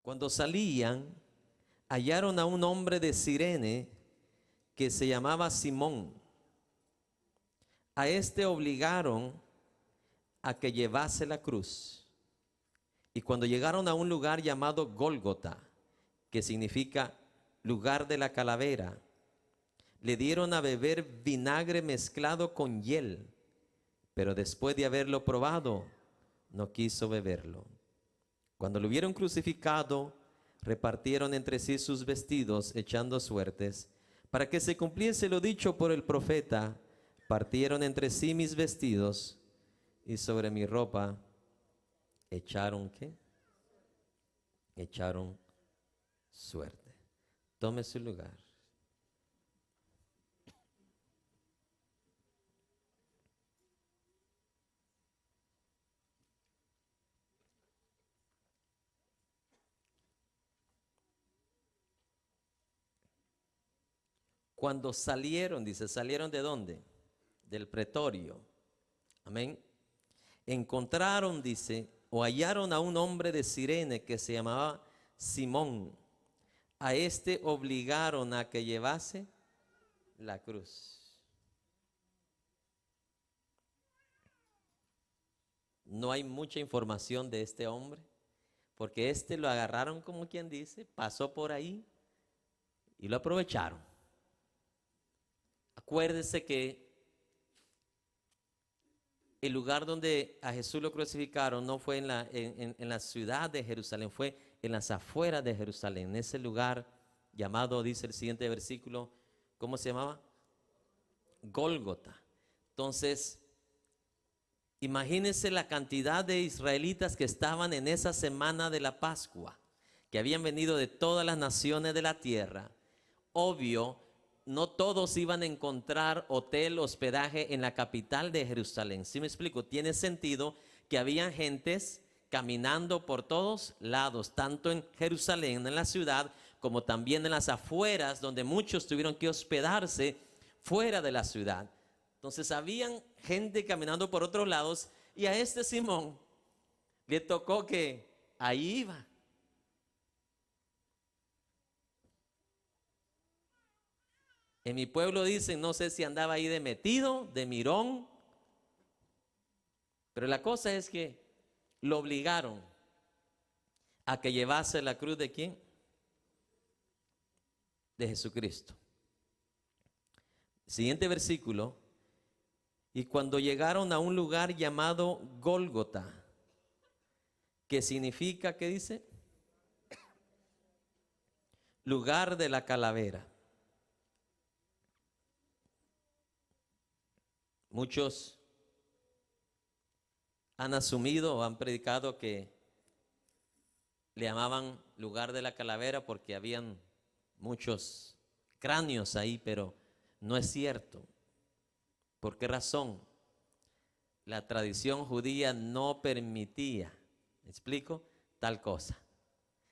Cuando salían, hallaron a un hombre de Cirene que se llamaba Simón. A este obligaron a que llevase la cruz. Y cuando llegaron a un lugar llamado Gólgota, que significa lugar de la calavera, le dieron a beber vinagre mezclado con hiel, pero después de haberlo probado, no quiso beberlo. Cuando lo hubieron crucificado, repartieron entre sí sus vestidos, echando suertes, para que se cumpliese lo dicho por el profeta: partieron entre sí mis vestidos, y sobre mi ropa echaron ¿qué? Echaron suerte. Tome su lugar. Cuando salieron, dice, ¿salieron de dónde? Del pretorio. Amén. Encontraron, dice, o hallaron a un hombre de Cirene que se llamaba Simón. A este obligaron a que llevase la cruz. No hay mucha información de este hombre, porque este lo agarraron, como quien dice, pasó por ahí y lo aprovecharon. Acuérdese que el lugar donde a Jesús lo crucificaron no fue en la ciudad de Jerusalén, fue en las afueras de Jerusalén, en ese lugar llamado, dice el siguiente versículo, ¿cómo se llamaba? Gólgota. Entonces, imagínense la cantidad de israelitas que estaban en esa semana de la Pascua, que habían venido de todas las naciones de la tierra. Obvio, no todos iban a encontrar hotel, hospedaje en la capital de Jerusalén. ¿Sí me explico? Tiene sentido que había gentes caminando por todos lados, tanto en Jerusalén, en la ciudad, como también en las afueras, donde muchos tuvieron que hospedarse fuera de la ciudad. Entonces habían gente caminando por otros lados, y a este Simón le tocó que ahí iba. En mi pueblo dicen, no sé si andaba ahí de metido, de mirón, pero la cosa es que lo obligaron a que llevase la cruz ¿de quién? De Jesucristo. Siguiente versículo. Y cuando llegaron a un lugar llamado Gólgota, que significa, ¿qué dice? Lugar de la calavera. Muchos han asumido o han predicado que le llamaban lugar de la calavera porque habían muchos cráneos ahí, pero no es cierto. ¿Por qué razón? La tradición judía no permitía, ¿me explico? Tal cosa,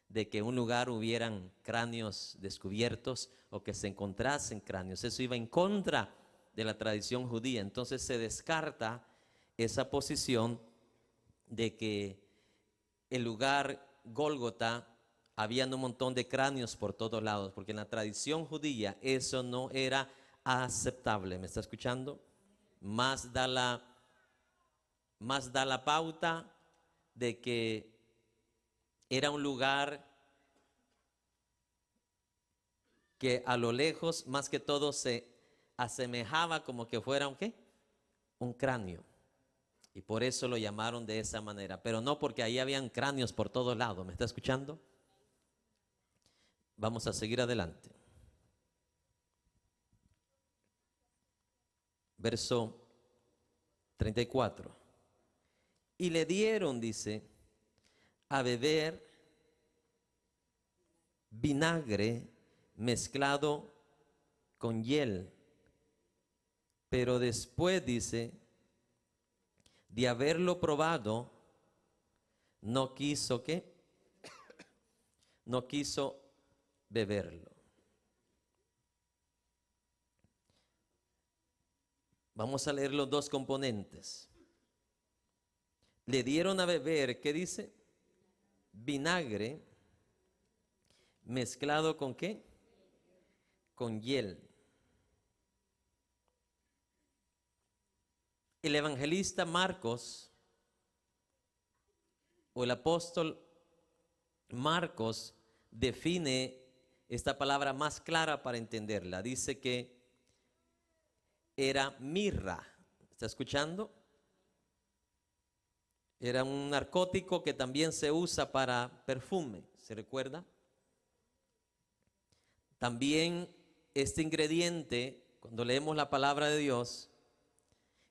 de que en un lugar hubieran cráneos descubiertos o que se encontrasen cráneos. Eso iba en contra de la tradición judía. Entonces se descarta esa posición de que el lugar Gólgota habían un montón de cráneos por todos lados, porque en la tradición judía eso no era aceptable. ¿Me está escuchando? Más da la pauta de que era un lugar que a lo lejos más que todo se asemejaba como que fuera un ¿qué? Un cráneo. Y por eso lo llamaron de esa manera, pero no porque ahí habían cráneos por todos lados. ¿Me está escuchando? Vamos a seguir adelante. Verso 34. Y le dieron, dice, a beber vinagre mezclado con hiel. Pero después, dice, de haberlo probado, no quiso ¿qué? No quiso beberlo. Vamos a leer los dos componentes. Le dieron a beber, ¿qué dice? Vinagre mezclado con ¿qué? Con hiel. El evangelista Marcos, o el apóstol Marcos, define esta palabra más clara para entenderla. Dice que era mirra. ¿Está escuchando? Era un narcótico que también se usa para perfume, ¿se recuerda? También este ingrediente, cuando leemos la palabra de Dios,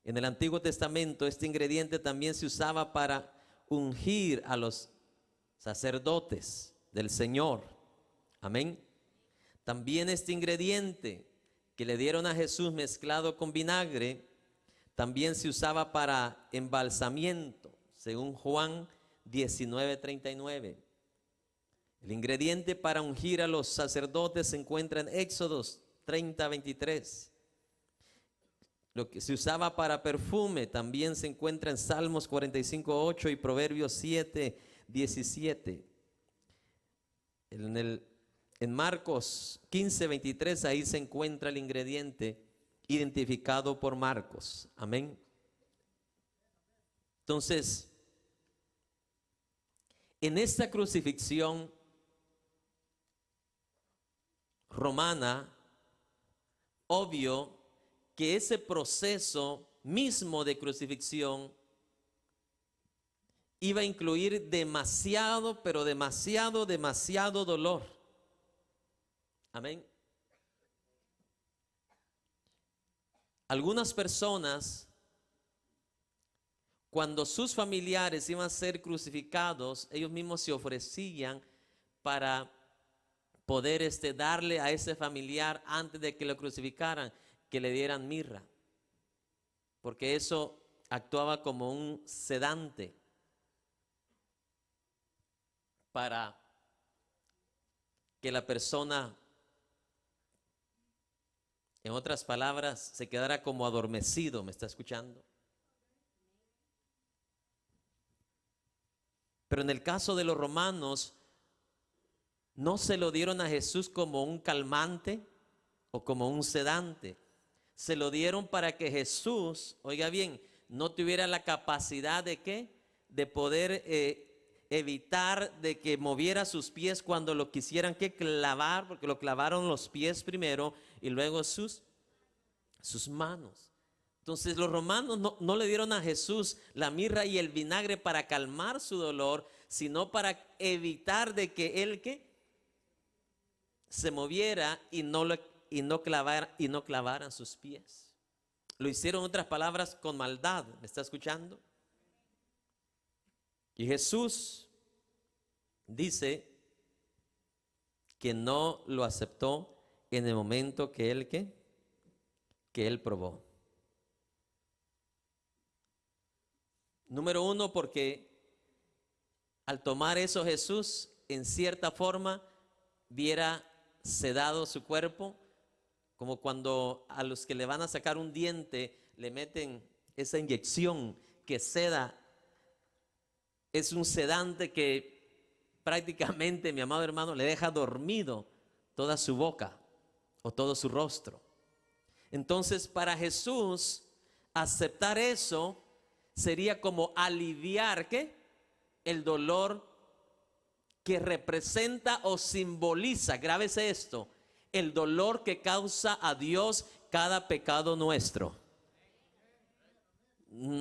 en el Antiguo Testamento, este ingrediente también se usaba para ungir a los sacerdotes del Señor. Amén. También este ingrediente que le dieron a Jesús mezclado con vinagre, también se usaba para embalsamiento, según Juan 19:39. El ingrediente para ungir a los sacerdotes se encuentra en Éxodos 30:23. Lo que se usaba para perfume también se encuentra en Salmos 45:8 y Proverbios 7:17. En Marcos 15:23 ahí se encuentra el ingrediente identificado por Marcos. Amén. Entonces, en esta crucifixión romana, obvio que ese proceso mismo de crucifixión iba a incluir demasiado, pero demasiado dolor. Amén. Algunas personas, cuando sus familiares iban a ser crucificados, ellos mismos se ofrecían para poder darle a ese familiar, antes de que lo crucificaran, que le dieran mirra, porque eso actuaba como un sedante para que la persona, en otras palabras, se quedara como adormecido. ¿Me está escuchando? Pero en el caso de los romanos, no se lo dieron a Jesús como un calmante o como un sedante. Se lo dieron para que Jesús, oiga bien, no tuviera la capacidad de ¿qué? De poder evitar de que moviera sus pies cuando lo quisieran que clavar, porque lo clavaron los pies primero y luego sus manos. Entonces los romanos no le dieron a Jesús la mirra y el vinagre para calmar su dolor, sino para evitar de que él ¿qué? Se moviera y no clavaran sus pies. Lo hicieron, en otras palabras, con maldad. ¿Me está escuchando? Y Jesús dice que no lo aceptó en el momento que él probó. Número uno, porque al tomar eso Jesús, en cierta forma, viera sedado su cuerpo, como cuando a los que le van a sacar un diente le meten esa inyección que seda. Es un sedante que prácticamente, mi amado hermano, le deja dormido toda su boca o todo su rostro. Entonces, para Jesús, aceptar eso sería como aliviar ¿qué? El dolor que representa o simboliza, grábese esto, el dolor que causa a Dios cada pecado nuestro.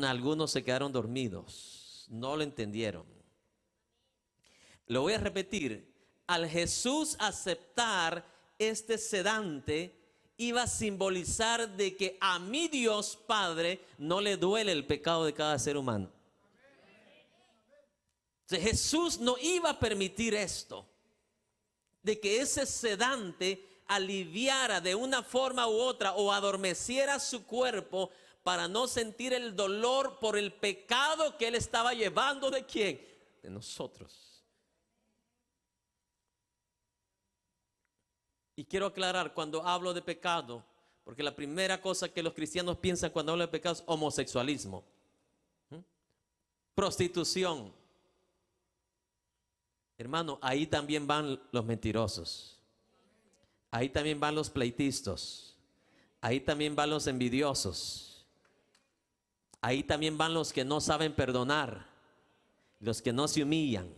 Algunos se quedaron dormidos, no lo entendieron. Lo voy a repetir. Al Jesús aceptar este sedante, iba a simbolizar de que a mi Dios Padre no le duele el pecado de cada ser humano. Jesús no iba a permitir esto, de que ese sedante aliviara de una forma u otra o adormeciera su cuerpo para no sentir el dolor por el pecado que él estaba llevando. ¿De quién? De nosotros. Y quiero aclarar, cuando hablo de pecado, porque la primera cosa que los cristianos piensan cuando hablan de pecado es homosexualismo, prostitución. Hermano, ahí también van los mentirosos. Ahí también van los pleitistas. Ahí también van los envidiosos. Ahí también van los que no saben perdonar. Los que no se humillan.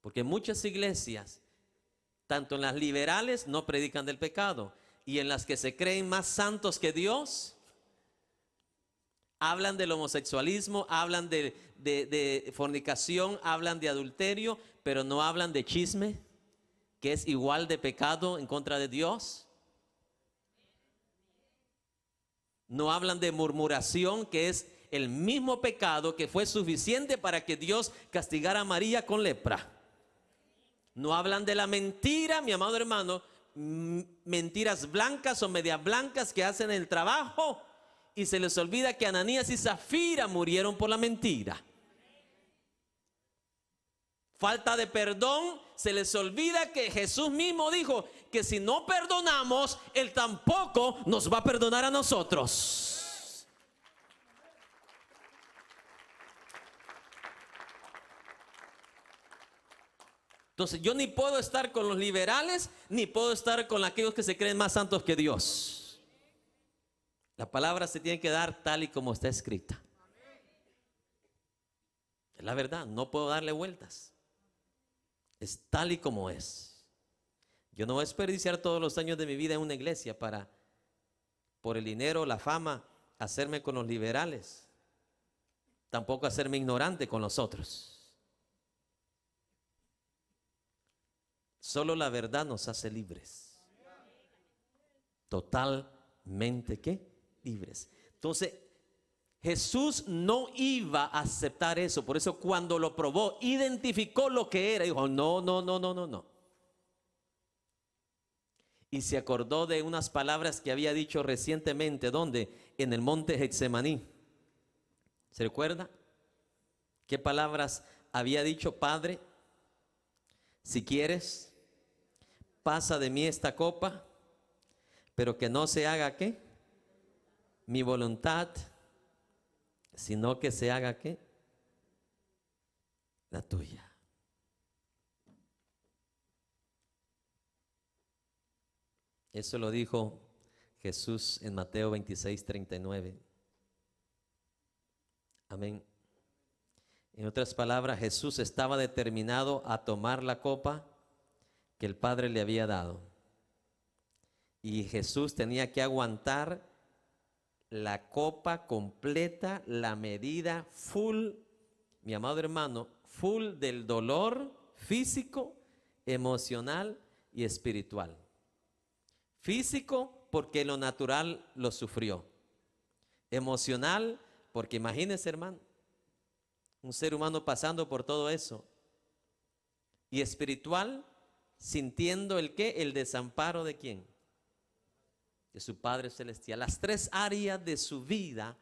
Porque muchas iglesias, tanto en las liberales, no predican del pecado. Y en las que se creen más santos que Dios, hablan del homosexualismo, hablan de fornicación, hablan de adulterio, pero no hablan de chisme, que es igual de pecado en contra de Dios. No hablan de murmuración, que es el mismo pecado que fue suficiente para que Dios castigara a María con lepra. No hablan de la mentira, mi amado hermano, mentiras blancas o medias blancas que hacen el trabajo. Y se les olvida que Ananías y Zafira murieron por la mentira. Falta de perdón, se les olvida que Jesús mismo dijo que si no perdonamos, Él tampoco nos va a perdonar a nosotros. Entonces yo ni puedo estar con los liberales, ni puedo estar con aquellos que se creen más santos que Dios. La palabra se tiene que dar tal y como está escrita. Es la verdad, no puedo darle vueltas. Es tal y como es. Yo no voy a desperdiciar todos los años de mi vida en una iglesia para, por el dinero, la fama, hacerme con los liberales. Tampoco hacerme ignorante con los otros. Solo la verdad nos hace libres. Totalmente, ¿qué? Libres. Entonces, Jesús no iba a aceptar eso. Por eso cuando lo probó, identificó lo que era. Dijo, no, no, no, no, no, no. Y se acordó de unas palabras que había dicho recientemente. ¿Dónde? En el monte Getsemaní. ¿Se recuerda? ¿Qué palabras había dicho? Padre, si quieres, pasa de mí esta copa, pero que no se haga, ¿qué? Mi voluntad, sino que se haga, ¿qué? La tuya. Eso lo dijo Jesús en Mateo 26:39. Amén. En otras palabras, Jesús estaba determinado a tomar la copa que el Padre le había dado. Y Jesús tenía que aguantar la copa completa, la medida full, mi amado hermano, full del dolor físico, emocional y espiritual. Físico porque lo natural lo sufrió. Emocional porque imagínese, hermano, un ser humano pasando por todo eso. Y espiritual, sintiendo el qué, el desamparo de quién, de su Padre Celestial. Las tres áreas de su vida,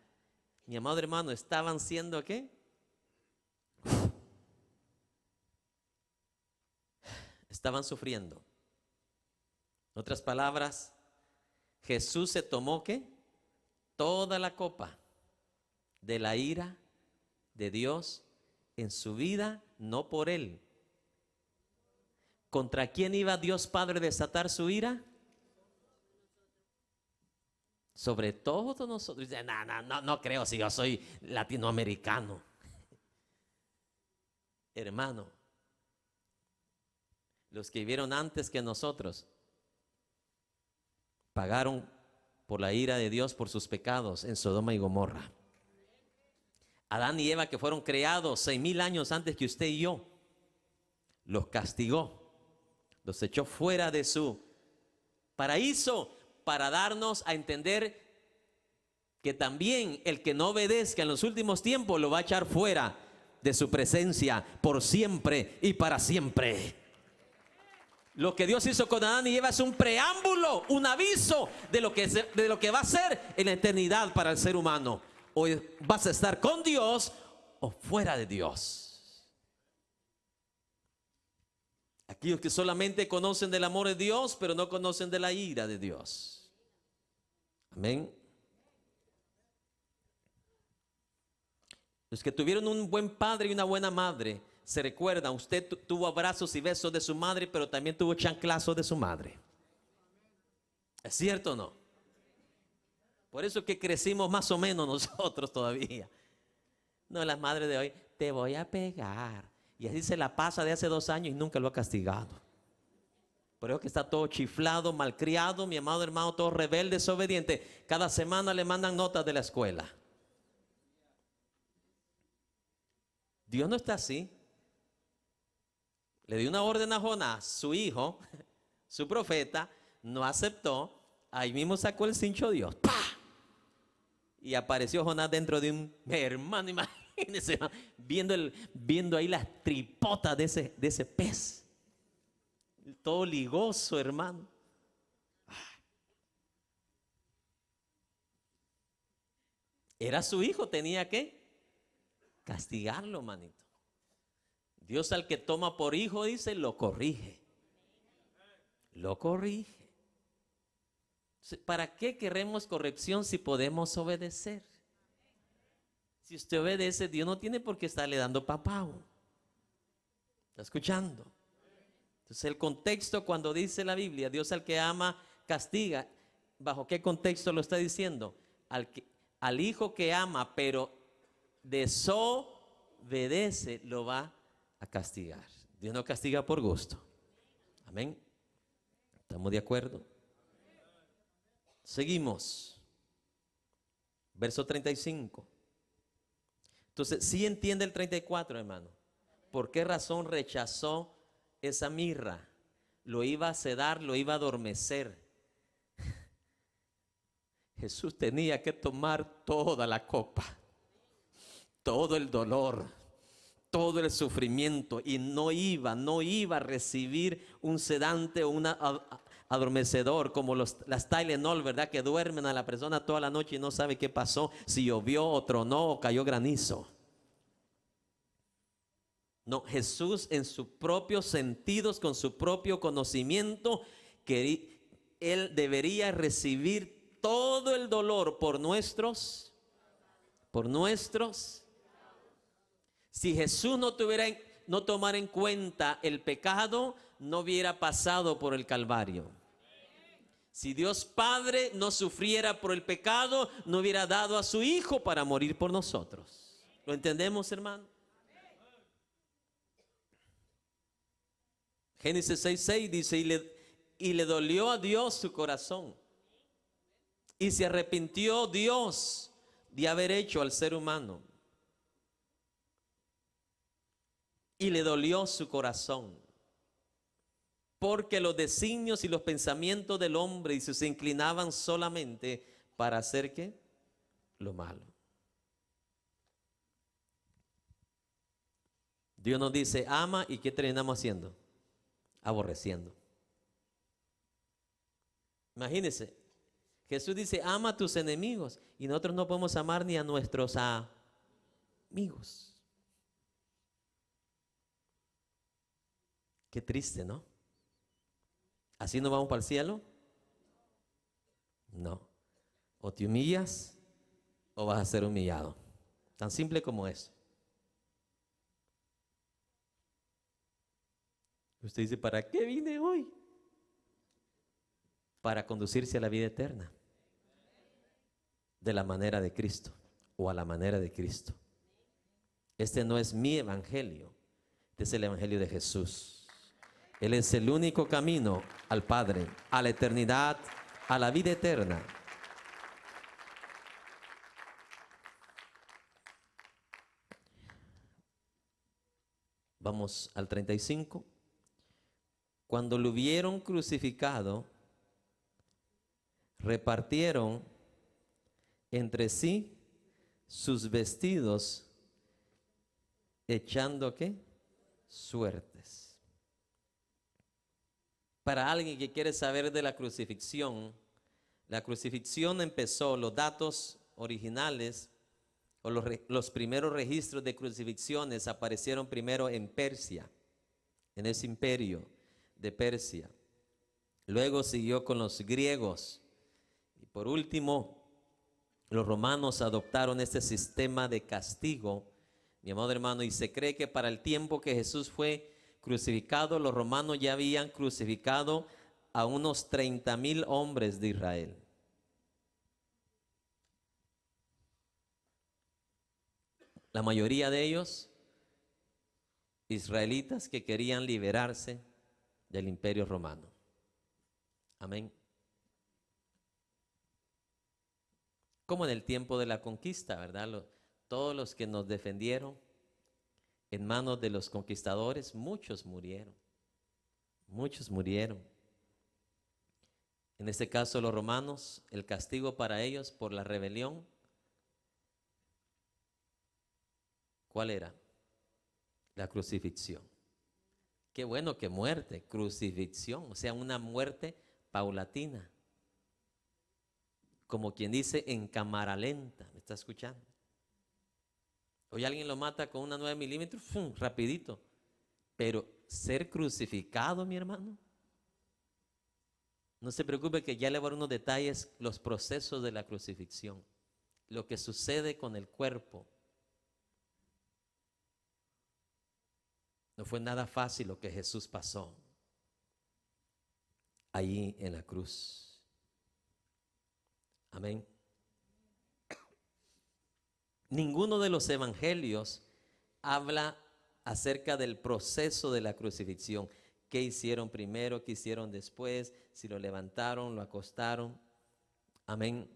mi amado hermano, estaban siendo ¿qué? Estaban sufriendo. En otras palabras, Jesús se tomó ¿qué? Toda la copa de la ira de Dios en su vida, no por él. ¿Contra quién iba Dios Padre a desatar su ira? Sobre todos nosotros. Dice, no creo si yo soy latinoamericano. Hermano, los que vivieron antes que nosotros pagaron por la ira de Dios por sus pecados en Sodoma y Gomorra. Adán y Eva, que fueron creados 6,000 años antes que usted y yo, los castigó, los echó fuera de su paraíso para darnos a entender que también el que no obedezca en los últimos tiempos lo va a echar fuera de su presencia por siempre y para siempre. Lo que Dios hizo con Adán y Eva es un preámbulo, un aviso de lo que va a ser en la eternidad para el ser humano. O vas a estar con Dios o fuera de Dios. Aquellos que solamente conocen del amor de Dios, pero no conocen de la ira de Dios. Amén. Los que tuvieron un buen padre y una buena madre se recuerdan, usted tuvo abrazos y besos de su madre, pero también tuvo chanclazos de su madre. ¿Es cierto o no? Por eso que crecimos más o menos nosotros todavía. No, las madres de hoy, te voy a pegar. Y así se la pasa de hace 2 años y nunca lo ha castigado. Por eso que está todo chiflado, malcriado, mi amado hermano, todo rebelde, desobediente. Cada semana le mandan notas de la escuela. Dios no está así. Le dio una orden a Jonás, su hijo, su profeta, no aceptó. Ahí mismo sacó el cincho Dios. ¡Pah! Y apareció Jonás dentro de un hermano, imagínense, viendo ahí las tripotas de ese pez. Todo ligoso, hermano. Era su hijo, tenía que castigarlo, manito. Dios al que toma por hijo, dice, lo corrige. Lo corrige. ¿Para qué queremos corrección si podemos obedecer? Si usted obedece, Dios no tiene por qué estarle dando papao. ¿Está escuchando? Entonces el contexto cuando dice la Biblia, Dios al que ama castiga, ¿bajo qué contexto lo está diciendo? Al hijo que ama pero desobedece lo va a castigar. Dios no castiga por gusto. Amén. ¿Estamos de acuerdo? Seguimos. Verso 35. Entonces, ¿sí entiende el 34, hermano? ¿Por qué razón rechazó esa mirra? Lo iba a sedar, lo iba a adormecer. Jesús tenía que tomar toda la copa, todo el dolor, todo el sufrimiento, y no iba a recibir un sedante o un adormecedor como las Tylenol, ¿verdad? Que duermen a la persona toda la noche y no sabe qué pasó, si llovió o tronó o cayó granizo. No, Jesús en sus propios sentidos, con su propio conocimiento, que Él debería recibir todo el dolor por nuestros. Si Jesús no tomara en cuenta el pecado, no hubiera pasado por el Calvario. Si Dios Padre no sufriera por el pecado, no hubiera dado a su Hijo para morir por nosotros. ¿Lo entendemos, hermano? Génesis 6:6 dice, y le dolió a Dios su corazón, y se arrepintió Dios de haber hecho al ser humano, y le dolió su corazón, porque los designios y los pensamientos del hombre se inclinaban solamente para hacer ¿qué? Lo malo. Dios nos dice, ama, ¿y qué terminamos haciendo? Aborreciendo. Imagínense, Jesús dice, ama a tus enemigos, y nosotros no podemos amar ni a nuestros amigos. Qué triste, ¿no? ¿Así no vamos para el cielo? No. O te humillas o vas a ser humillado. Tan simple como eso. Usted dice, ¿para qué vine hoy? Para conducirse a la vida eterna. De la manera de Cristo o a la manera de Cristo. Este no es mi evangelio, este es el evangelio de Jesús. Él es el único camino al Padre, a la eternidad, a la vida eterna. Vamos al 35. Cuando lo hubieron crucificado, repartieron entre sí sus vestidos, echando ¿qué? Suertes. Para alguien que quiere saber de la crucifixión empezó, los datos originales o los primeros registros de crucifixiones aparecieron primero en Persia, en ese imperio de Persia. Luego siguió con los griegos. Y por último, los romanos adoptaron este sistema de castigo mi amado hermano, y se cree que para el tiempo que Jesús fue crucificado, los romanos ya habían crucificado a unos 30,000 hombres de Israel. La mayoría de ellos, israelitas que querían liberarse del imperio romano. Amén. Como en el tiempo de la conquista, ¿verdad? Todos los que nos defendieron en manos de los conquistadores, muchos murieron. Muchos murieron. En este caso los romanos, el castigo para ellos por la rebelión, ¿cuál era? La crucifixión. Qué bueno que muerte, crucifixión, o sea, una muerte paulatina. Como quien dice, en cámara lenta. ¿Me está escuchando? Hoy alguien lo mata con una 9 milímetros, ¡fum!, rapidito. Pero ser crucificado, mi hermano, no se preocupe que ya le voy a dar unos detalles, los procesos de la crucifixión, lo que sucede con el cuerpo. No fue nada fácil lo que Jesús pasó allí en la cruz. Amén. Ninguno de los evangelios habla acerca del proceso de la crucifixión. ¿Qué hicieron primero? ¿Qué hicieron después? Si lo levantaron, lo acostaron. Amén.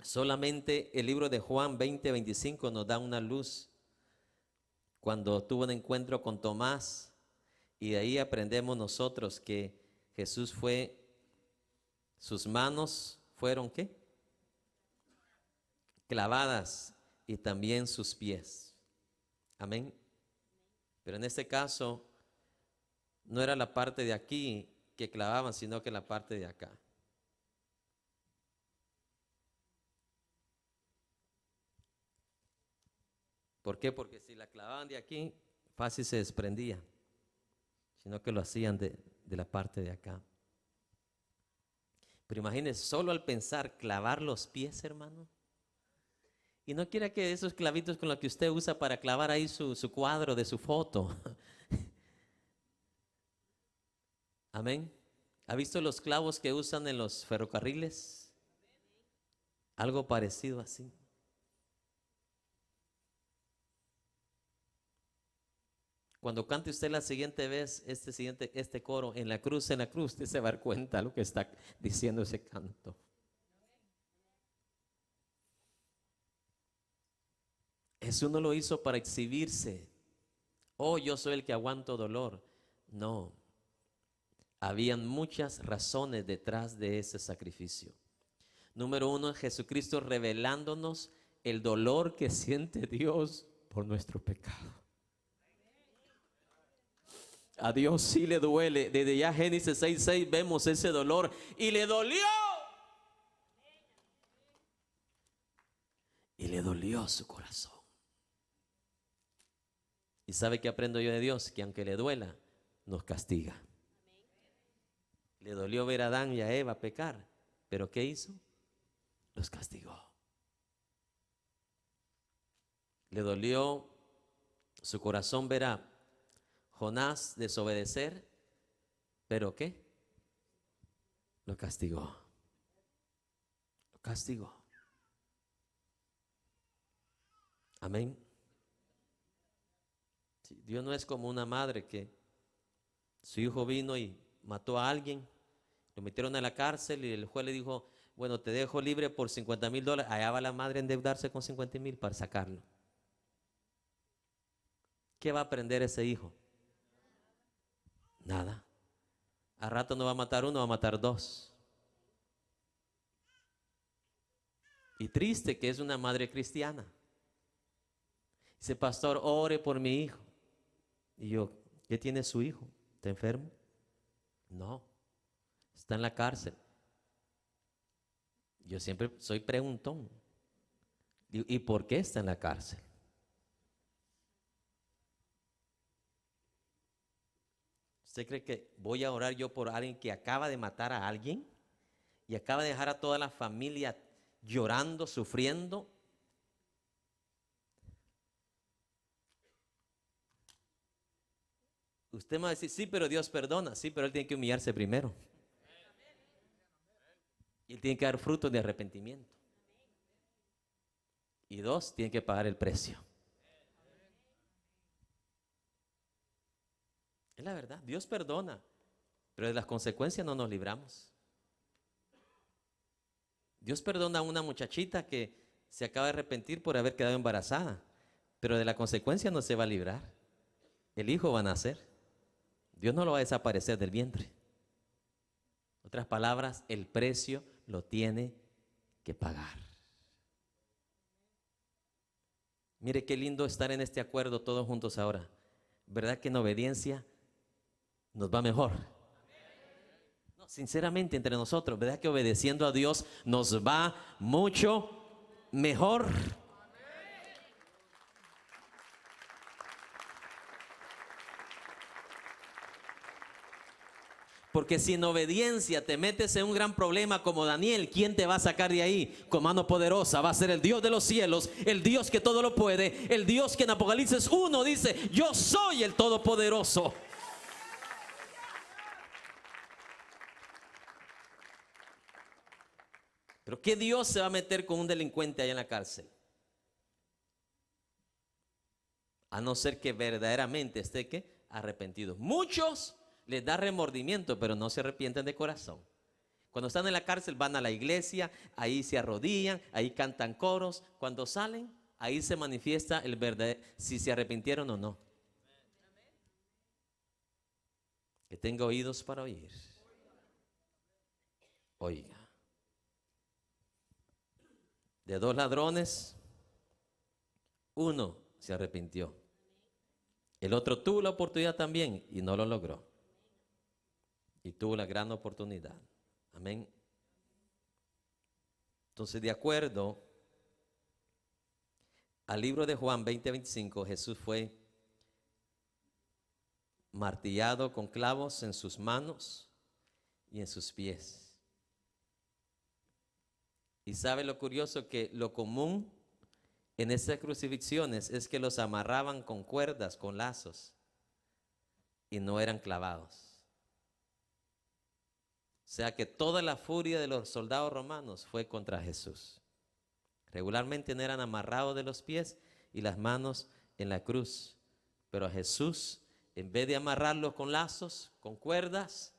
Solamente el libro de Juan 20:25 nos da una luz. Cuando tuvo un encuentro con Tomás, y de ahí aprendemos nosotros que Jesús sus manos fueron ¿qué? Clavadas, y también sus pies. Amén. Pero en este caso no era la parte de aquí que clavaban, sino que la parte de acá. ¿Por qué? Porque si la clavaban de aquí, fácil se desprendía, sino que lo hacían de la parte de acá. Pero imagínense, solo al pensar clavar los pies, hermano. Y no quiera que esos clavitos con los que usted usa para clavar ahí su cuadro de su foto. Amén. ¿Ha visto los clavos que usan en los ferrocarriles? Algo parecido así. Cuando cante usted la siguiente vez este coro, en la cruz, usted se va a dar cuenta de lo que está diciendo ese canto. Jesús no lo hizo para exhibirse. Oh, yo soy el que aguanto dolor. No. Habían muchas razones detrás de ese sacrificio. Número uno, Jesucristo revelándonos el dolor que siente Dios por nuestro pecado. A Dios sí le duele. Desde ya Génesis 6:6 vemos ese dolor. Y le dolió. Y le dolió su corazón. ¿Y sabe qué aprendo yo de Dios? Que aunque le duela, nos castiga. Le dolió ver a Adán y a Eva pecar. ¿Pero qué hizo? Los castigó. Le dolió su corazón ver a Jonás desobedecer, ¿pero qué? Lo castigó. Lo castigó. Amén. Sí, Dios no es como una madre que su hijo vino y mató a alguien, lo metieron a la cárcel y el juez le dijo, bueno, te dejo libre por $50,000. Allá va la madre a endeudarse con 50,000 para sacarlo. ¿Qué va a aprender ese hijo? Nada. A rato no va a matar uno, va a matar dos. Y triste que es una madre cristiana. Dice, pastor, ore por mi hijo. Y yo, ¿qué tiene su hijo? ¿Está enfermo? No, está en la cárcel. Yo siempre soy preguntón. ¿Y por qué está en la cárcel? ¿Usted cree que voy a orar yo por alguien que acaba de matar a alguien y acaba de dejar a toda la familia llorando, sufriendo? Usted me va a decir, sí, pero Dios perdona. Sí, pero Él tiene que humillarse primero. Y Él tiene que dar frutos de arrepentimiento. Y dos, tiene que pagar el precio. Es la verdad, Dios perdona, pero de las consecuencias no nos libramos. Dios perdona a una muchachita que se acaba de arrepentir por haber quedado embarazada, pero de la consecuencia no se va a librar. El hijo va a nacer. Dios no lo va a desaparecer del vientre. En otras palabras, el precio lo tiene que pagar. Mire qué lindo estar en este acuerdo todos juntos ahora. ¿Verdad que en obediencia nos va mejor? No, sinceramente entre nosotros, ¿verdad que obedeciendo a Dios nos va mucho mejor? Porque si en obediencia te metes en un gran problema como Daniel, ¿quién te va a sacar de ahí? Con mano poderosa va a ser el Dios de los cielos, el Dios que todo lo puede, el Dios que en Apocalipsis 1 dice, yo soy el Todopoderoso. Pero ¿qué Dios se va a meter con un delincuente allá en la cárcel? A no ser que verdaderamente esté ¿qué? Arrepentido. Muchos les da remordimiento, pero no se arrepienten de corazón. Cuando están en la cárcel van a la iglesia, ahí se arrodillan, ahí cantan coros. Cuando salen, ahí se manifiesta el verdadero, si se arrepintieron o no. Que tenga oídos para oír. Oiga. De 2 ladrones, uno se arrepintió. El otro tuvo la oportunidad también y no lo logró. Y tuvo la gran oportunidad. Amén. Entonces, de acuerdo al libro de Juan 20:25, Jesús fue martillado con clavos en sus manos y en sus pies. Y sabe lo curioso, que lo común en estas crucifixiones es que los amarraban con cuerdas, con lazos, y no eran clavados. O sea que toda la furia de los soldados romanos fue contra Jesús. Regularmente no eran amarrados de los pies y las manos en la cruz. Pero a Jesús, en vez de amarrarlo con lazos, con cuerdas,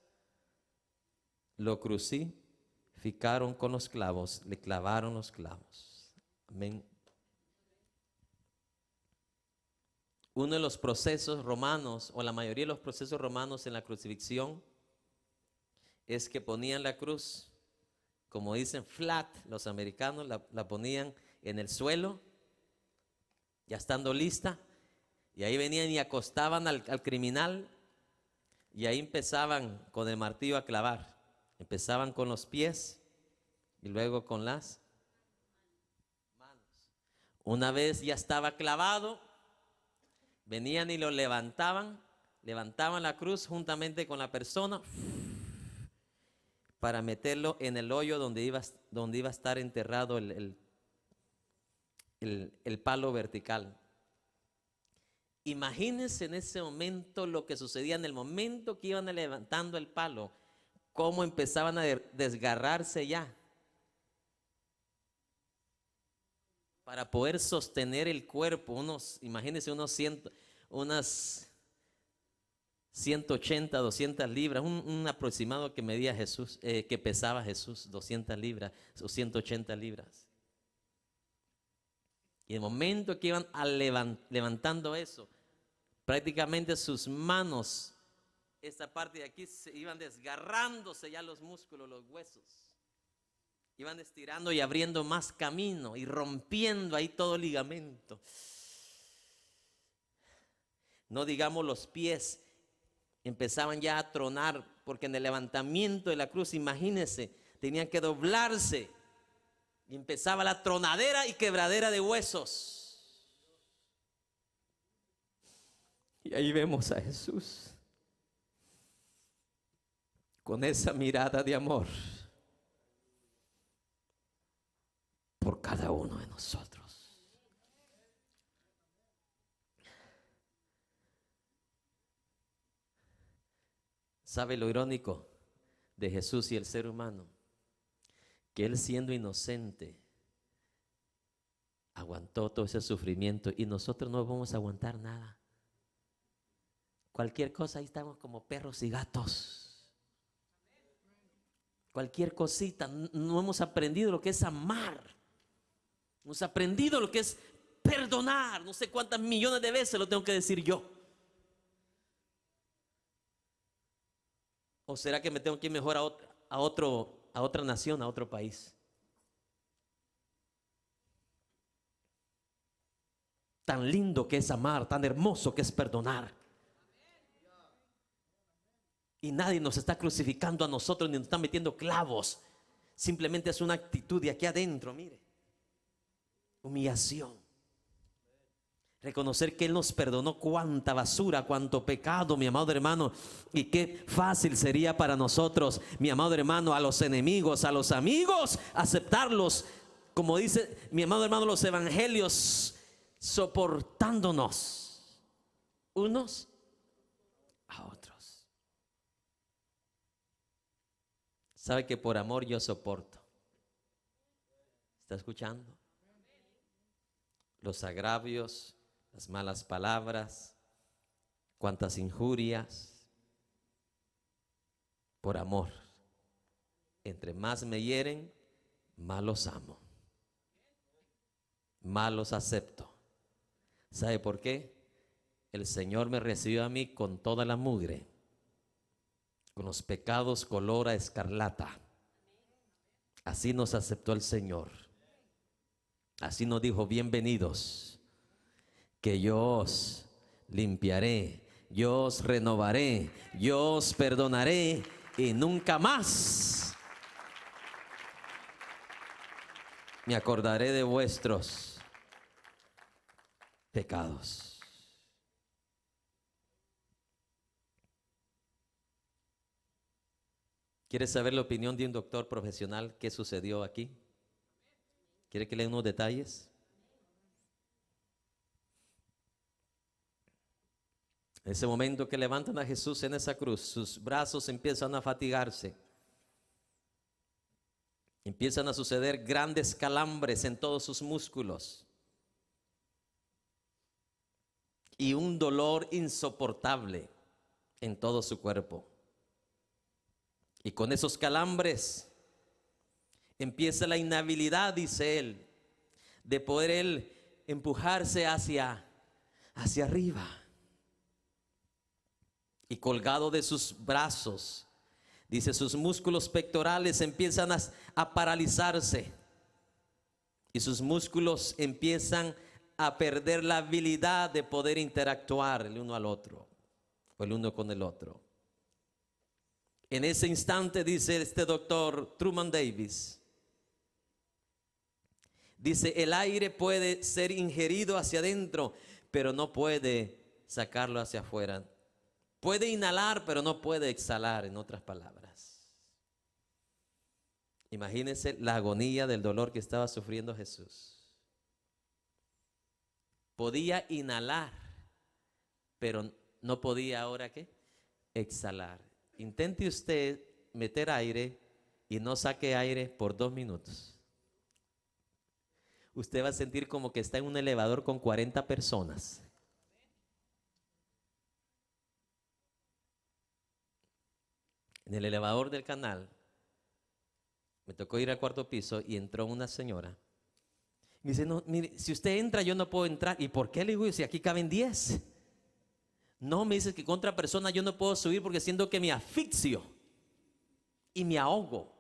lo crucificaron con los clavos, le clavaron los clavos. Amén. Uno de los procesos romanos, o la mayoría de los procesos romanos en la crucifixión, es que ponían la cruz, como dicen flat, los americanos la ponían en el suelo, ya estando lista, y ahí venían y acostaban al criminal, y ahí empezaban con el martillo a clavar. Empezaban con los pies y luego con las manos. Una vez ya estaba clavado, venían y lo levantaban la cruz juntamente con la persona, para meterlo en el hoyo donde iba a estar enterrado el palo vertical. Imagínense en ese momento lo que sucedía en el momento que iban levantando el palo, cómo empezaban a desgarrarse ya, para poder sostener el cuerpo, imagínense unas 180, 200 libras, un aproximado que medía Jesús, que pesaba Jesús, 200 libras o 180 libras. Y el momento que iban levantando eso, prácticamente sus manos, esta parte de aquí, se iban desgarrándose ya los músculos, los huesos. Iban estirando y abriendo más camino y rompiendo ahí todo ligamento. No digamos los pies. Empezaban ya a tronar, porque en el levantamiento de la cruz, imagínense, tenían que doblarse. Y empezaba la tronadera y quebradera de huesos. Y ahí vemos a Jesús con esa mirada de amor por cada uno de nosotros. ¿Sabe lo irónico de Jesús y el ser humano? Que Él, siendo inocente, aguantó todo ese sufrimiento y nosotros no vamos a aguantar nada. Cualquier cosa, ahí estamos como perros y gatos. Cualquier cosita, no hemos aprendido lo que es amar. Hemos aprendido lo que es perdonar. No sé cuántas millones de veces lo tengo que decir yo. ¿O será que me tengo que ir mejor a otra nación, a otro país? Tan lindo que es amar, tan hermoso que es perdonar. Y nadie nos está crucificando a nosotros ni nos está metiendo clavos. Simplemente es una actitud de aquí adentro, mire. Humillación. Reconocer que Él nos perdonó cuánta basura, cuánto pecado, mi amado hermano. Y qué fácil sería para nosotros, mi amado hermano, a los enemigos, a los amigos, aceptarlos. Como dice mi amado hermano, los evangelios, soportándonos unos a otros. Sabe que por amor yo soporto. ¿Está escuchando? Los agravios, las malas palabras, cuantas injurias, por amor. Entre más me hieren, más los amo, más los acepto. ¿Sabe por qué? El Señor me recibió a mí con toda la mugre, con los pecados color a escarlata. Así nos aceptó el Señor. Así nos dijo: bienvenidos, que yo os limpiaré, yo os renovaré, yo os perdonaré y nunca más me acordaré de vuestros pecados. ¿Quiere saber la opinión de un doctor profesional? ¿Qué sucedió aquí? ¿Quiere que lea unos detalles? En ese momento que levantan a Jesús en esa cruz, sus brazos empiezan a fatigarse. Empiezan a suceder grandes calambres en todos sus músculos. Y un dolor insoportable en todo su cuerpo. Y con esos calambres empieza la inhabilidad, dice él, de poder él empujarse hacia arriba. Y colgado de sus brazos, dice, sus músculos pectorales empiezan a paralizarse. Y sus músculos empiezan a perder la habilidad de poder interactuar el uno al otro, o el uno con el otro. En ese instante, dice este doctor Truman Davis, dice, el aire puede ser ingerido hacia adentro, pero no puede sacarlo hacia afuera. Puede inhalar, pero no puede exhalar, en otras palabras. Imagínense la agonía del dolor que estaba sufriendo Jesús. Podía inhalar, pero no podía ahora ¿qué? Exhalar. Intente usted meter aire y no saque aire por 2 minutos. Usted va a sentir como que está en un elevador con 40 personas. En el elevador del canal, me tocó ir al 4º piso y entró una señora. Me dice, no, mire, si usted entra yo no puedo entrar. ¿Y por qué? Le digo, si aquí caben 10. No, me dice que con otra persona yo no puedo subir porque siento que me asfixio y me ahogo.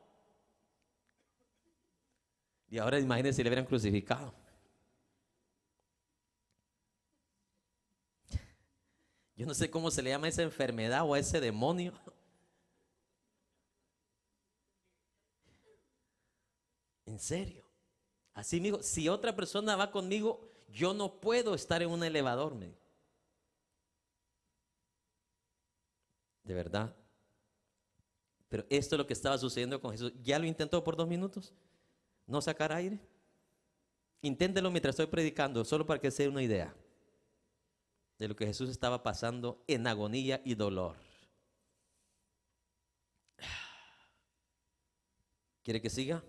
Y ahora imagínense si le hubieran crucificado. Yo no sé cómo se le llama a esa enfermedad o a ese demonio. En serio. Así me dijo, si otra persona va conmigo, yo no puedo estar en un elevador, me dijo. De verdad. Pero esto es lo que estaba sucediendo con Jesús. ¿Ya lo intentó por 2 minutos? ¿No sacar aire? Inténtelo mientras estoy predicando, solo para que se dé una idea de lo que Jesús estaba pasando en agonía y dolor. ¿Quiere que siga?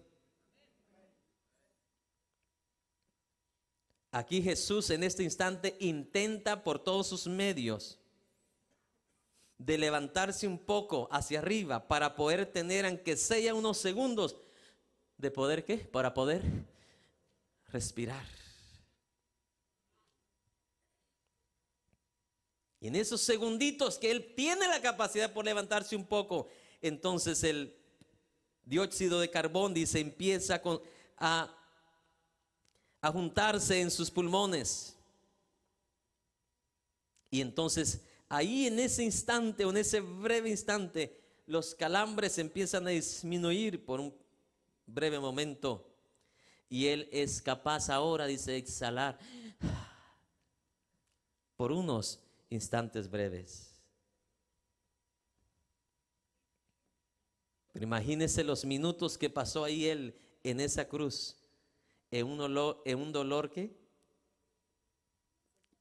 Aquí Jesús en este instante intenta por todos sus medios de levantarse un poco hacia arriba para poder tener, aunque sea unos segundos, de poder, ¿qué? Para poder respirar. Y en esos segunditos que él tiene la capacidad por levantarse un poco, entonces el dióxido de carbón, dice, empieza a juntarse en sus pulmones. Y entonces ahí en ese instante o en ese breve instante, los calambres empiezan a disminuir por un breve momento. Y él es capaz ahora, dice, de exhalar por unos instantes breves. Pero imagínese los minutos que pasó ahí él en esa cruz, en un dolor que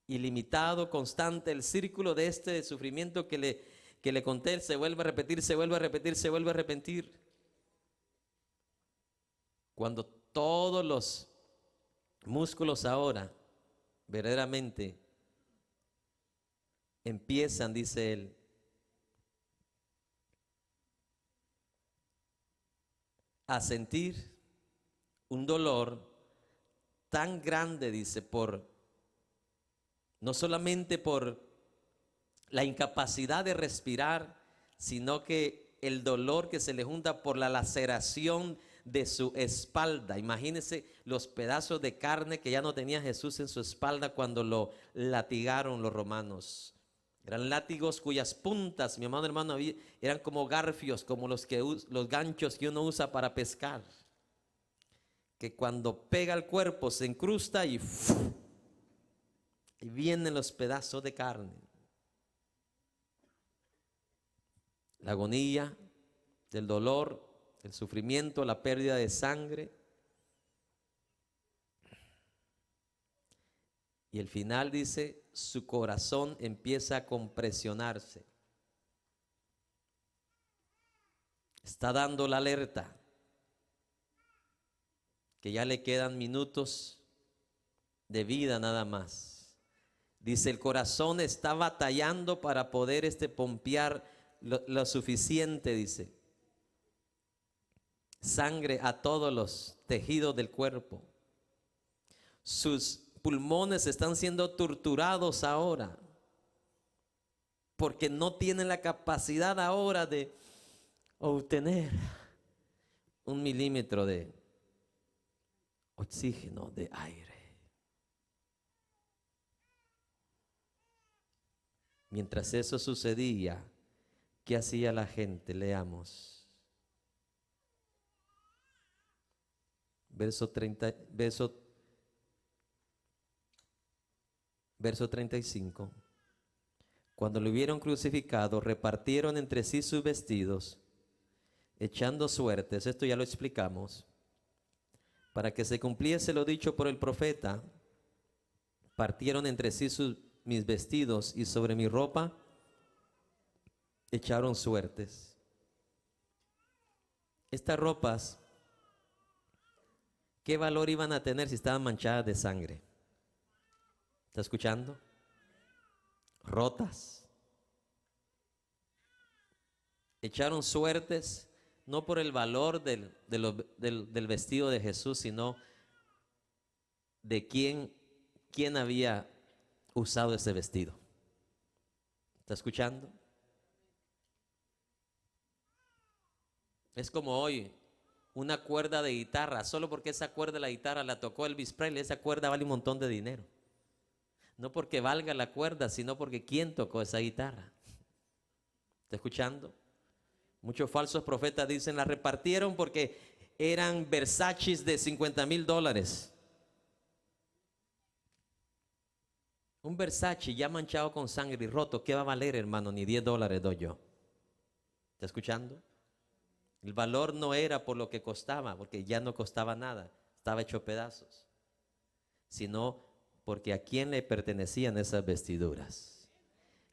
ilimitado, constante, el círculo de este sufrimiento que le conté, se vuelve a repetir, se vuelve a repetir, se vuelve a repetir. Cuando todos los músculos ahora verdaderamente empiezan, dice él, a sentir un dolor tan grande, dice, no solamente por la incapacidad de respirar, sino que el dolor que se le junta por la laceración de su espalda. Imagínense los pedazos de carne que ya no tenía Jesús en su espalda cuando lo latigaron los romanos. Eran látigos cuyas puntas, mi amado hermano, eran como garfios, como los ganchos que uno usa para pescar, que cuando pega el cuerpo se incrusta y vienen los pedazos de carne. La agonía del dolor, el sufrimiento, la pérdida de sangre. Y el final dice, su corazón empieza a compresionarse. Está dando la alerta que ya le quedan minutos de vida nada más. Dice, el corazón está batallando para poder pompear lo suficiente, dice, sangre a todos los tejidos del cuerpo. Sus pulmones están siendo torturados ahora porque no tienen la capacidad ahora de obtener 1 milímetro de oxígeno, de aire. Mientras eso sucedía, ¿qué hacía la gente? Leamos. Verso 35. Cuando lo hubieron crucificado, repartieron entre sí sus vestidos, echando suertes. Esto ya lo explicamos. Para que se cumpliese lo dicho por el profeta, partieron entre sí mis vestidos y sobre mi ropa echaron suertes. Estas ropas, ¿qué valor iban a tener si estaban manchadas de sangre? ¿Está escuchando? Rotas. Echaron suertes no por el valor del vestido de Jesús, sino de quién había usado ese vestido. ¿Está escuchando? Es como hoy, una cuerda de guitarra, solo porque esa cuerda de la guitarra la tocó Elvis Presley, esa cuerda vale un montón de dinero. No porque valga la cuerda, sino porque quién tocó esa guitarra. ¿Está escuchando? Muchos falsos profetas dicen, la repartieron porque eran Versace de $50,000. Un Versace ya manchado con sangre y roto, ¿qué va a valer, hermano? Ni $10 doy yo. ¿Está escuchando? El valor no era por lo que costaba, porque ya no costaba nada, estaba hecho pedazos, sino porque a quién le pertenecían esas vestiduras.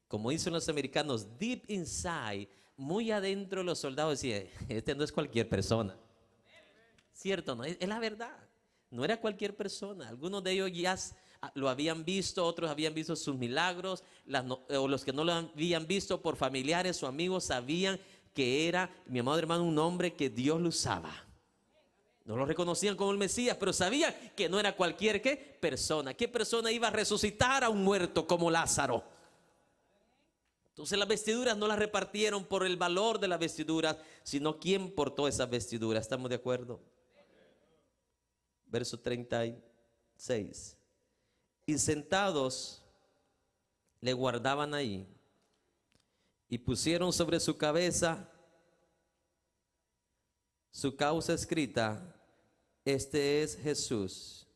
Como dicen los americanos, deep inside, muy adentro los soldados decían, este no es cualquier persona, ¿Cierto? No, es la verdad. No era cualquier persona. Algunos de ellos ya lo habían visto, otros habían visto sus milagros, o los que no lo habían visto por familiares o amigos sabían que era, mi amado hermano, un hombre que Dios lo usaba. No lo reconocían como el Mesías, pero sabían que no era cualquier ¿qué? Persona. ¿Qué persona iba a resucitar a un muerto como Lázaro? Entonces las vestiduras no las repartieron por el valor de las vestiduras, sino quién portó esas vestiduras. ¿Estamos de acuerdo? Verso 36. Y sentados le guardaban ahí y pusieron sobre su cabeza su causa escrita: este es Jesús,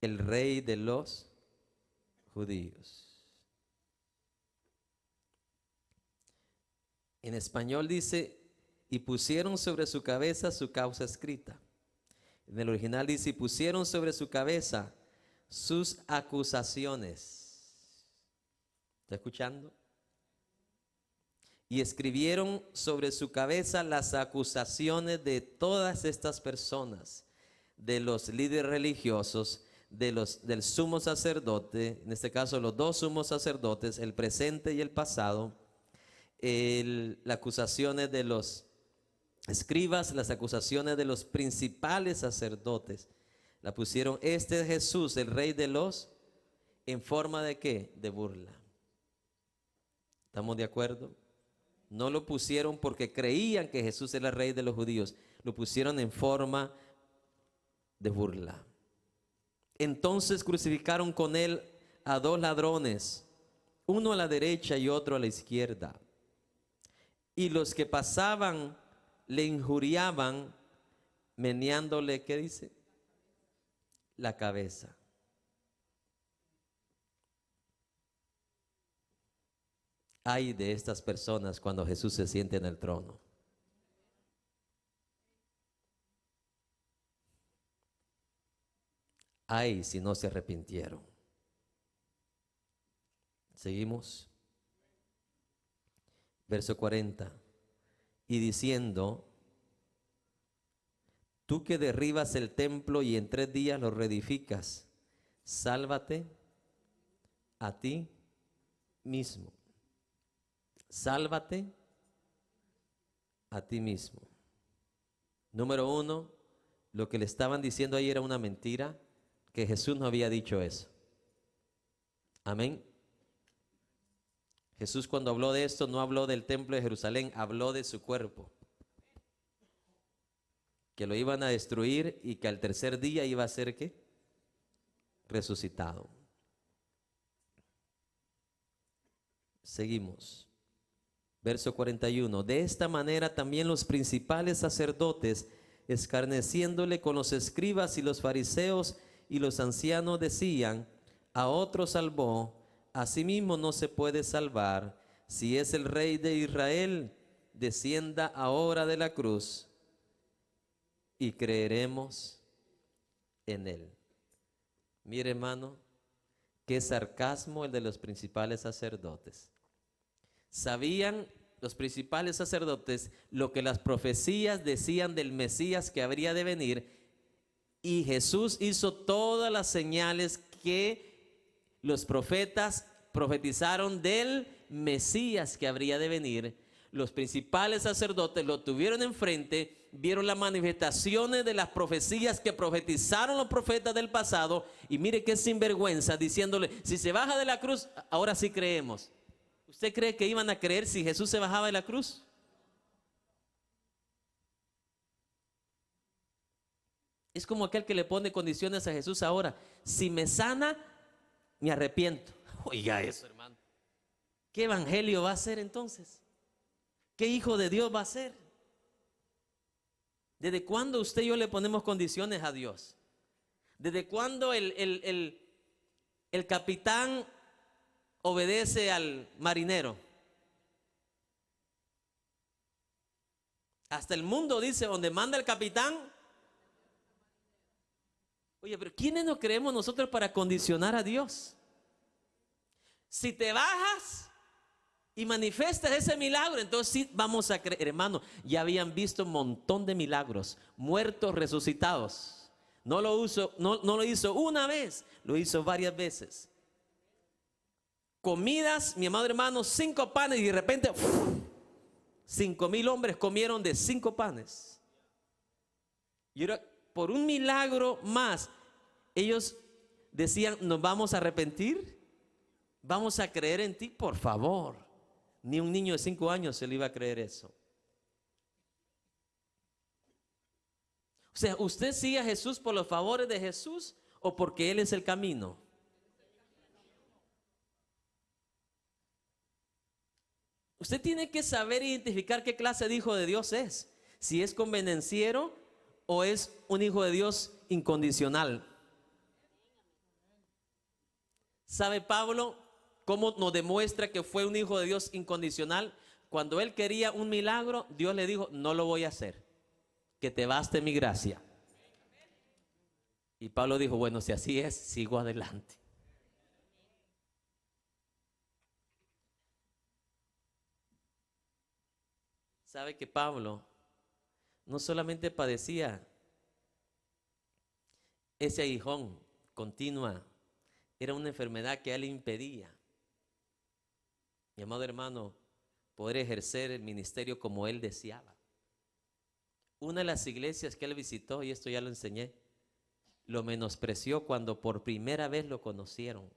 el Rey de los judíos. En español dice, y pusieron sobre su cabeza su causa escrita. En el original dice, y pusieron sobre su cabeza sus acusaciones. ¿Está escuchando? Y escribieron sobre su cabeza las acusaciones de todas estas personas, de los líderes religiosos, del sumo sacerdote, en este caso los dos sumos sacerdotes, el presente y el pasado, las acusaciones de los escribas, las acusaciones de los principales sacerdotes. La pusieron, este es Jesús, el Rey de los, en forma de ¿qué? De burla. ¿Estamos de acuerdo? No lo pusieron porque creían que Jesús era el Rey de los judíos. Lo pusieron en forma de burla. Entonces crucificaron con él a dos ladrones, uno a la derecha y otro a la izquierda. Y los que pasaban le injuriaban, meneándole, ¿qué dice? La cabeza. Ay de estas personas cuando Jesús se siente en el trono. Ay si no se arrepintieron. Seguimos. Verso 40. Y diciendo, tú que derribas el templo y en 3 días lo reedificas, sálvate a ti mismo. Sálvate a ti mismo. Número 1, lo que le estaban diciendo ahí era una mentira, que Jesús no había dicho eso. Amén. Jesús cuando habló de esto no habló del templo de Jerusalén, habló de su cuerpo, que lo iban a destruir y que al tercer día iba a ser ¿qué? Resucitado. Seguimos. Verso 41. De esta manera también los principales sacerdotes, escarneciéndole con los escribas y los fariseos y los ancianos, decían, a otro salvó, a sí mismo no se puede salvar. Si es el Rey de Israel, descienda ahora de la cruz y creeremos en él. Mire, hermano, qué sarcasmo el de los principales sacerdotes. Sabían los principales sacerdotes lo que las profecías decían del Mesías que habría de venir, y Jesús hizo todas las señales que los profetas profetizaron del Mesías que habría de venir. Los principales sacerdotes lo tuvieron enfrente, vieron las manifestaciones de las profecías que profetizaron los profetas del pasado, y mire qué sinvergüenza, diciéndole, si se baja de la cruz, ahora sí creemos. ¿Usted cree que iban a creer si Jesús se bajaba de la cruz? Es como aquel que le pone condiciones a Jesús ahora. Si me sana, me arrepiento. Oiga eso, hermano. ¿Qué evangelio va a ser entonces? ¿Qué hijo de Dios va a ser? ¿Desde cuándo usted y yo le ponemos condiciones a Dios? ¿Desde cuándo el capitán obedece al marinero? Hasta el mundo dice, donde manda el capitán. Oye, pero ¿quiénes nos creemos nosotros para condicionar a Dios? Si te bajas, y manifiestas ese milagro, entonces sí vamos a creer. Hermano, ya habían visto un montón de milagros, muertos resucitados. No lo hizo una vez, lo hizo varias veces. Comidas, mi amado hermano, 5 panes y de repente 5,000 hombres comieron de 5 panes. Y ahora, por un milagro más, ellos decían, ¿nos vamos a arrepentir? ¿Vamos a creer en ti? Por favor. Ni un niño de 5 años se le iba a creer eso. O sea, ¿usted sigue a Jesús por los favores de Jesús o porque Él es el camino? Usted tiene que saber identificar qué clase de hijo de Dios es. Si es convenenciero o es un hijo de Dios incondicional. ¿Sabe Pablo cómo nos demuestra que fue un hijo de Dios incondicional? Cuando él quería un milagro, Dios le dijo, no lo voy a hacer, que te baste mi gracia. Y Pablo dijo, bueno, si así es, sigo adelante. ¿Sabe que Pablo no solamente padecía ese aguijón continua, era una enfermedad que a él le impedía, mi amado hermano, poder ejercer el ministerio como él deseaba? Una de las iglesias que él visitó, y esto ya lo enseñé, lo menospreció cuando por primera vez lo conocieron,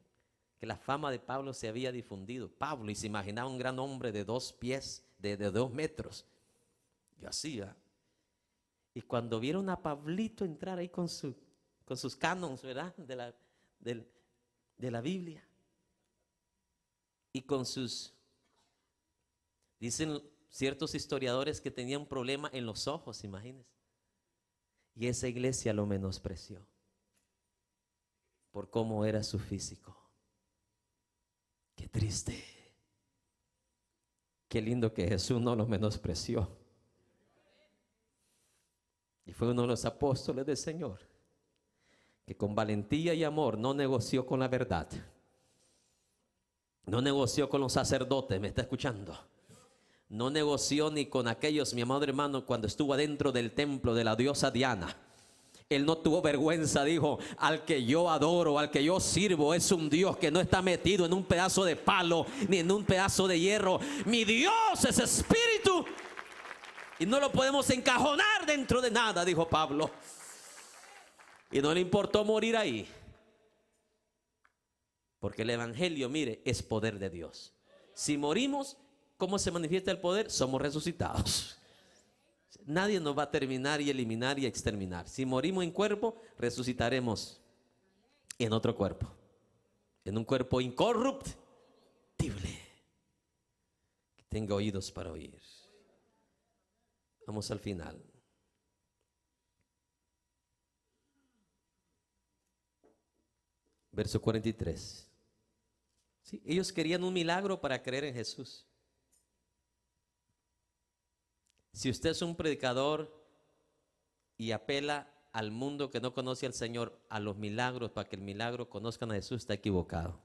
que la fama de Pablo se había difundido. Pablo, y se imaginaba un gran hombre de 2 pies, de 2 metros, y así, ¿verdad? Y cuando vieron a Pablito entrar ahí con sus canons, ¿verdad? De la Biblia, y con sus, dicen ciertos historiadores que tenía un problema en los ojos, imagínense. Y esa iglesia lo menospreció por cómo era su físico. Qué triste. Qué lindo que Jesús no lo menospreció. Y fue uno de los apóstoles del Señor que con valentía y amor no negoció con la verdad. No negoció con los sacerdotes, ¿me está escuchando? No negoció ni con aquellos, mi amado hermano, cuando estuvo adentro del templo de la diosa Diana. Él no tuvo vergüenza, dijo, al que yo adoro, al que yo sirvo, es un Dios que no está metido en un pedazo de palo, ni en un pedazo de hierro. Mi Dios es espíritu y no lo podemos encajonar dentro de nada, dijo Pablo. Y no le importó morir ahí, porque el evangelio, mire, es poder de Dios. Si morimos, ¿cómo se manifiesta el poder? Somos resucitados. Nadie nos va a terminar y eliminar y exterminar. Si morimos en cuerpo, resucitaremos en otro cuerpo, en un cuerpo incorruptible, que tenga oídos para oír. Vamos al final. Verso 43. ¿Sí? Ellos querían un milagro para creer en Jesús. Si usted es un predicador y apela al mundo que no conoce al Señor a los milagros para que el milagro conozcan a Jesús, está equivocado.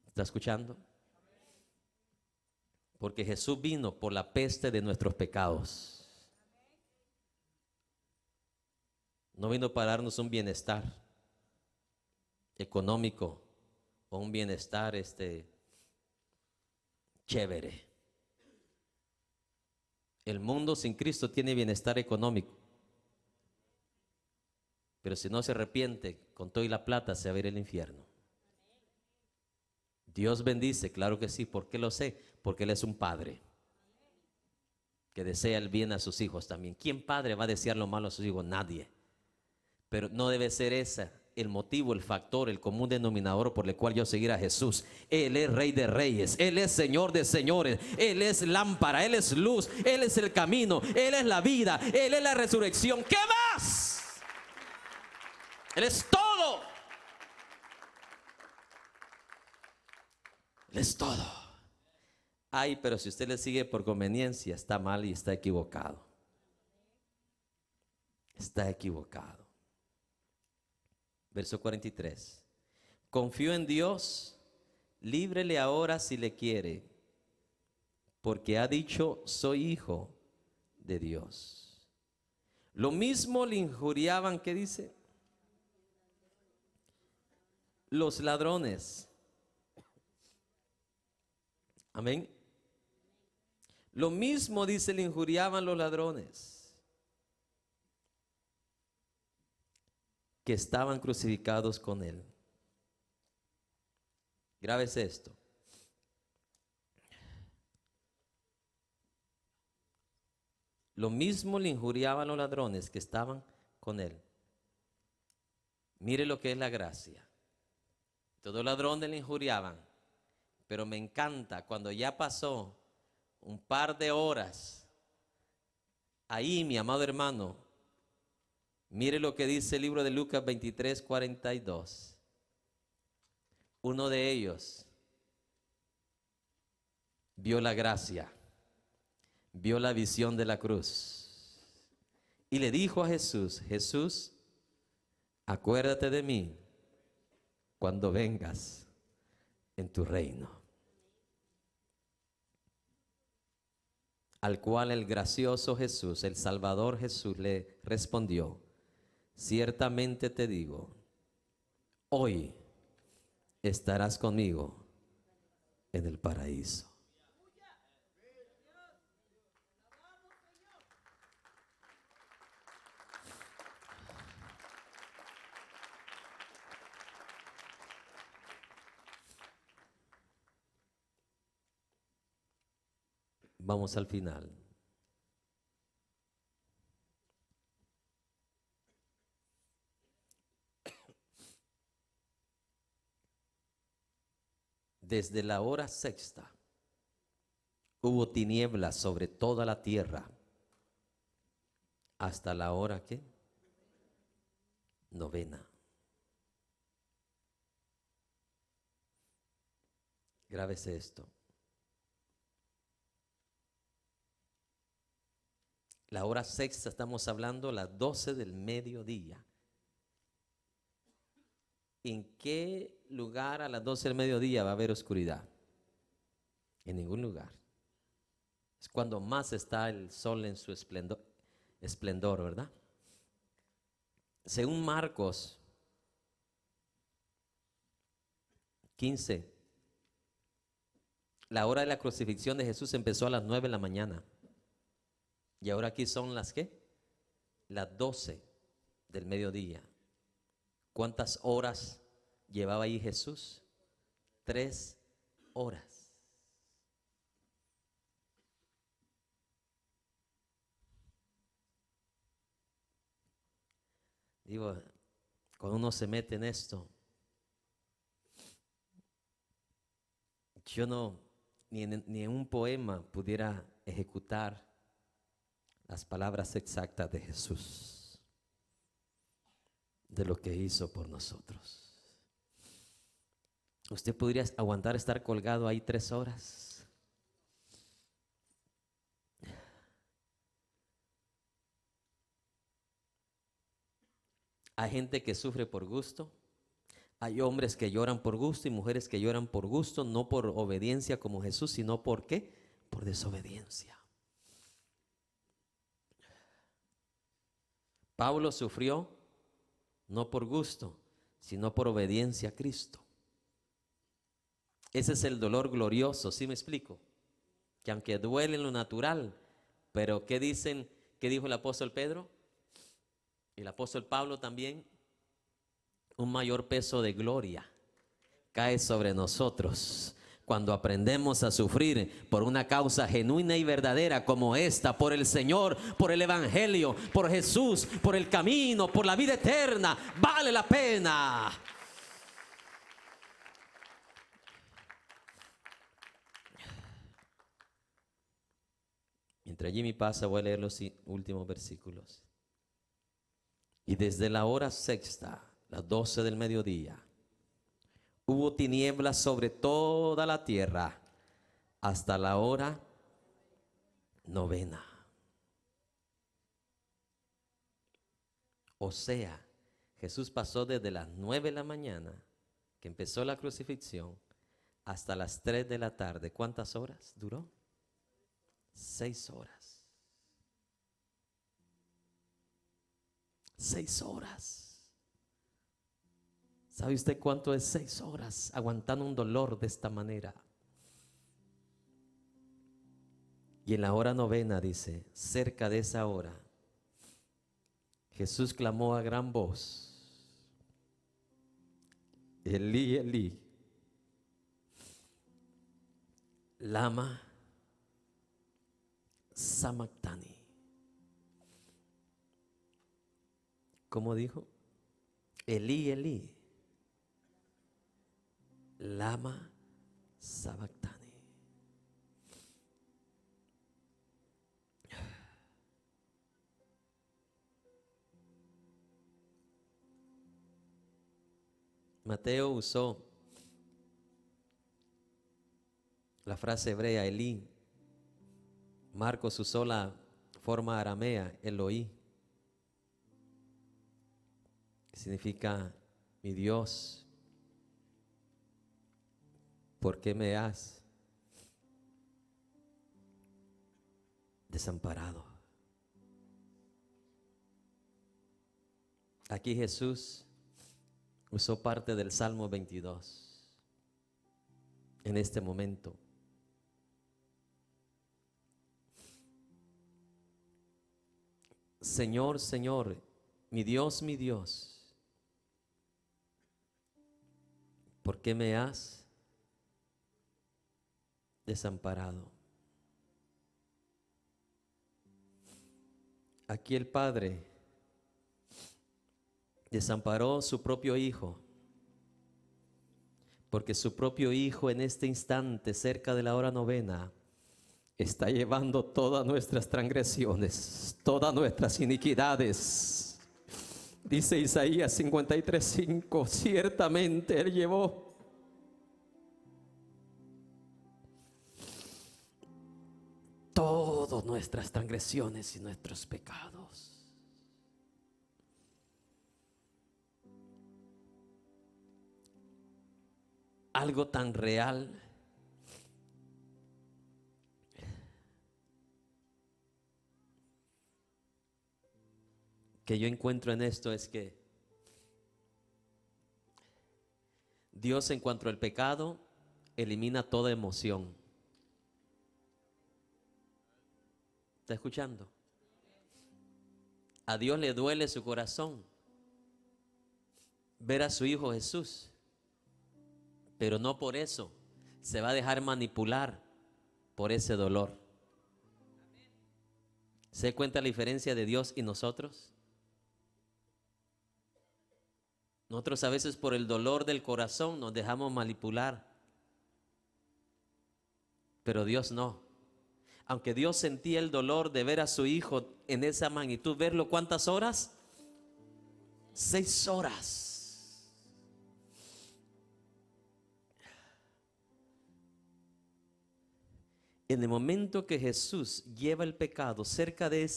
¿Está escuchando? Porque Jesús vino por la peste de nuestros pecados. No vino para darnos un bienestar económico o un bienestar chévere. El mundo sin Cristo tiene bienestar económico, pero si no se arrepiente, con todo y la plata se va a ir al infierno. Dios bendice, claro que sí. ¿Por qué lo sé? Porque Él es un padre que desea el bien a sus hijos también. ¿Quién padre va a desear lo malo a sus hijos? Nadie. Pero no debe ser ese el motivo, el factor, el común denominador por el cual yo seguir a Jesús. Él es Rey de Reyes, Él es Señor de Señores, Él es lámpara, Él es luz, Él es el camino, Él es la vida, Él es la resurrección. ¿Qué más? Él es todo. Él es todo. Ay, pero si usted le sigue por conveniencia, está mal y está equivocado. Está equivocado. Verso 43. confío en Dios, líbrele ahora si le quiere, porque ha dicho, soy hijo de Dios. Lo mismo le injuriaban, ¿qué dice? Los ladrones. Amén. Lo mismo, dice, le injuriaban los ladrones que estaban crucificados con él. Grábese esto. Lo mismo le injuriaban los ladrones que estaban con él. Mire lo que es la gracia. Todos los ladrones le injuriaban, pero me encanta cuando ya pasó un par de horas. Ahí, mi amado hermano, mire lo que dice el libro de Lucas 23, 42. Uno de ellos vio la gracia, vio la visión de la cruz y le dijo a Jesús, Jesús, acuérdate de mí cuando vengas en tu reino. Al cual el gracioso Jesús, el Salvador Jesús, le respondió, ciertamente te digo, hoy estarás conmigo en el paraíso. Vamos al final. Desde la hora sexta hubo tinieblas sobre toda la tierra hasta la hora ¿qué? Novena. Grábese esto. La hora sexta, estamos hablando las 12 del mediodía. ¿En qué lugar a las 12 del mediodía va a haber oscuridad? En ningún lugar. Es cuando más está el sol en su esplendor, ¿verdad? Según Marcos 15, la hora de la crucifixión de Jesús empezó a las 9 de la mañana. Y ahora aquí son las ¿qué? Las 12 del mediodía. ¿Cuántas horas llevaba ahí Jesús? 3 horas. Digo, cuando uno se mete en esto, yo no, ni en un poema pudiera ejecutar las palabras exactas de Jesús, de lo que hizo por nosotros. ¿Usted podría aguantar estar colgado ahí 3 horas? Hay gente que sufre por gusto. Hay hombres que lloran por gusto y mujeres que lloran por gusto, no por obediencia como Jesús, sino ¿por qué? Por desobediencia. Pablo sufrió no por gusto, sino por obediencia a Cristo. Ese es el dolor glorioso, ¿sí me explico? Que aunque duele en lo natural, pero ¿qué dicen? ¿Qué dijo el apóstol Pedro? Y el apóstol Pablo también, un mayor peso de gloria cae sobre nosotros cuando aprendemos a sufrir por una causa genuina y verdadera como esta, por el Señor, por el Evangelio, por Jesús, por el camino, por la vida eterna. Vale la pena. Mientras Jimmy pasa, voy a leer los últimos versículos. Y desde la hora sexta, las 12 del mediodía, hubo tinieblas sobre toda la tierra hasta la hora novena. O sea, Jesús pasó desde las 9 de la mañana, que empezó la crucifixión, hasta las 3 de la tarde. ¿Cuántas horas duró? 6 horas. 6 horas. ¿Sabe usted cuánto es 6 horas aguantando un dolor de esta manera? Y en la hora novena dice, cerca de esa hora, Jesús clamó a gran voz, Elí, Elí, lama sabactani. ¿Cómo dijo? Elí, Elí, lama sabactani. Mateo usó la frase hebrea Elí. Marcos usó la forma aramea Eloí, que significa mi Dios, ¿por qué me has desamparado? Aquí Jesús usó parte del Salmo 22 en este momento. Señor, Señor, mi Dios, ¿por qué me has desamparado? Aquí el Padre desamparó su propio Hijo, porque su propio Hijo en este instante, cerca de la hora novena, está llevando todas nuestras transgresiones, todas nuestras iniquidades. Dice Isaías 53:5, ciertamente Él llevó todas nuestras transgresiones y nuestros pecados. Algo tan real que yo encuentro en esto es que Dios, en cuanto al pecado, elimina toda emoción. ¿Está escuchando? A Dios le duele su corazón ver a su Hijo Jesús, pero no por eso se va a dejar manipular por ese dolor. ¿Se da cuenta la diferencia de Dios y nosotros? Nosotros a veces por el dolor del corazón nos dejamos manipular, pero Dios no. Aunque Dios sentía el dolor de ver a su Hijo en esa magnitud, verlo ¿cuántas horas? 6 horas. En el momento que Jesús lleva el pecado cerca de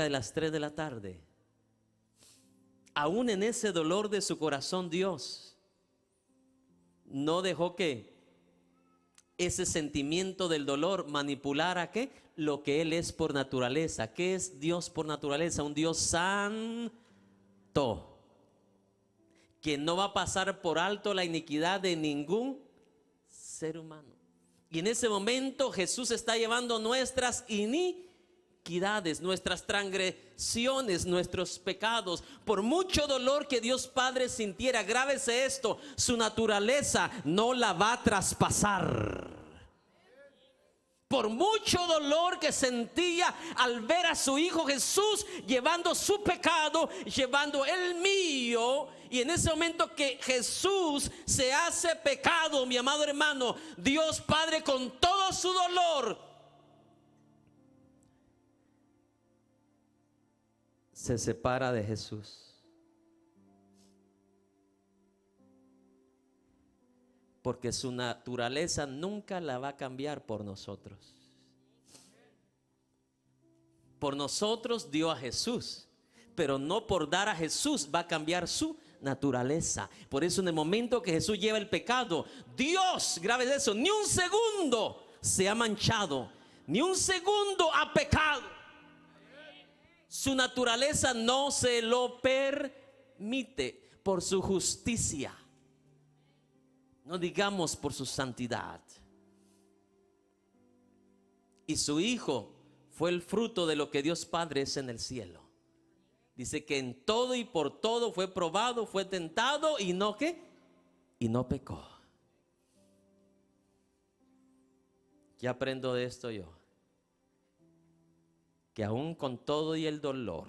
las 3 de la tarde, aún en ese dolor de su corazón, Dios no dejó que ese sentimiento del dolor manipulara ¿qué? Lo que Él es por naturaleza. ¿Qué es Dios por naturaleza? Un Dios santo, que no va a pasar por alto la iniquidad de ningún ser humano. Y en ese momento Jesús está llevando nuestras iniquidades, nuestras transgresiones, nuestros pecados. Por mucho dolor que Dios Padre sintiera, grábese esto, su naturaleza no la va a traspasar. Por mucho dolor que sentía al ver a su Hijo Jesús llevando su pecado, llevando el mío. Y en ese momento que Jesús se hace pecado, mi amado hermano, Dios Padre con todo su dolor se separa de Jesús, porque su naturaleza nunca la va a cambiar por nosotros. Por nosotros dio a Jesús, pero no por dar a Jesús va a cambiar su naturaleza. Por eso en el momento que Jesús lleva el pecado, Dios, grave de eso, ni un segundo se ha manchado, ni un segundo ha pecado. Su naturaleza no se lo permite por su justicia, no digamos por su santidad. Y su Hijo fue el fruto de lo que Dios Padre es en el cielo. Dice que en todo y por todo fue probado, fue tentado y no ¿qué? Y no pecó. ¿Qué aprendo de esto yo? Que aún con todo y el dolor,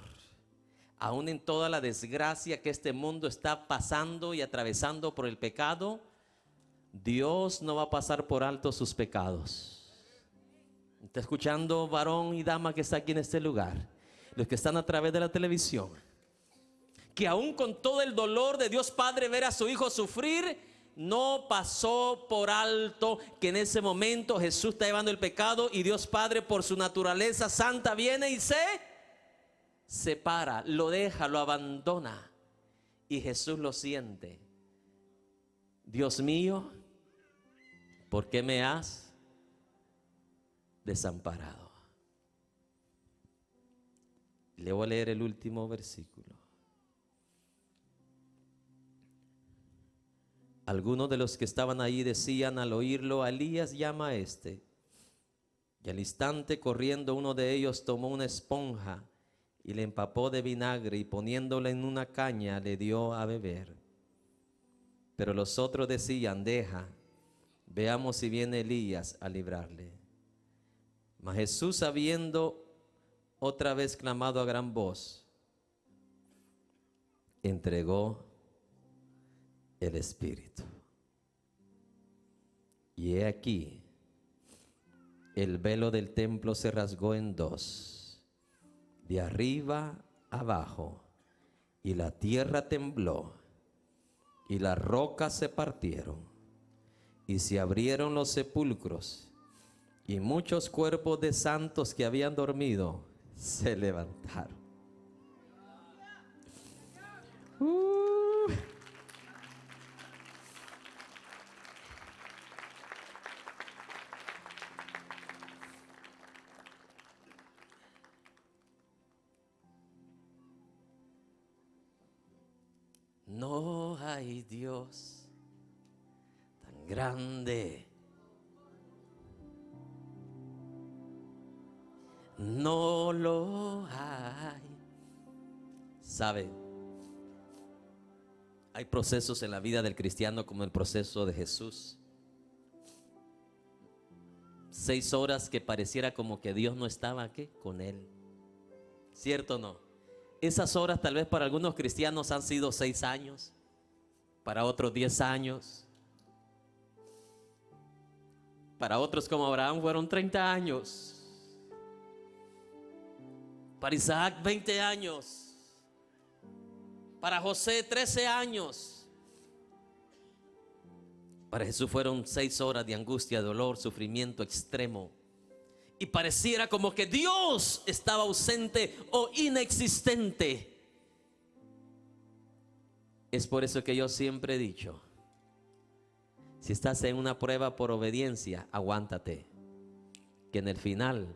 aún en toda la desgracia que este mundo está pasando y atravesando por el pecado, Dios no va a pasar por alto sus pecados. ¿Está escuchando, varón y dama que está aquí en este lugar? Los que están a través de la televisión, que aún con todo el dolor de Dios Padre ver a su Hijo sufrir, no pasó por alto que en ese momento Jesús está llevando el pecado y Dios Padre por su naturaleza santa viene y se separa, lo deja, lo abandona, y Jesús lo siente. Dios mío, ¿por qué me has desamparado? Le voy a leer el último versículo. Algunos de los que estaban ahí decían al oírlo: Elías llama a este. Y al instante, corriendo, uno de ellos tomó una esponja y le empapó de vinagre y poniéndola en una caña le dio a beber. Pero los otros decían: deja, veamos si viene Elías a librarle. Mas Jesús, habiendo otra vez clamado a gran voz, entregó el Espíritu. Y he aquí, el velo del templo se rasgó en dos, de arriba abajo, y la tierra tembló, y las rocas se partieron, y se abrieron los sepulcros, y muchos cuerpos de santos que habían dormido se levantaron. No hay Dios tan grande. No lo hay. ¿Sabe? Hay procesos en la vida del cristiano como el proceso de Jesús. 6 horas que pareciera como que Dios no estaba aquí con él. ¿Cierto o no? Esas horas tal vez para algunos cristianos han sido 6 años, para otros 10 años, para otros como Abraham fueron 30 años. Para Isaac 20 años, para José 13 años, para Jesús fueron 6 horas de angustia, dolor, sufrimiento extremo. Y pareciera como que Dios estaba ausente o inexistente. Es por eso que yo siempre he dicho: si estás en una prueba por obediencia, aguántate, que en el final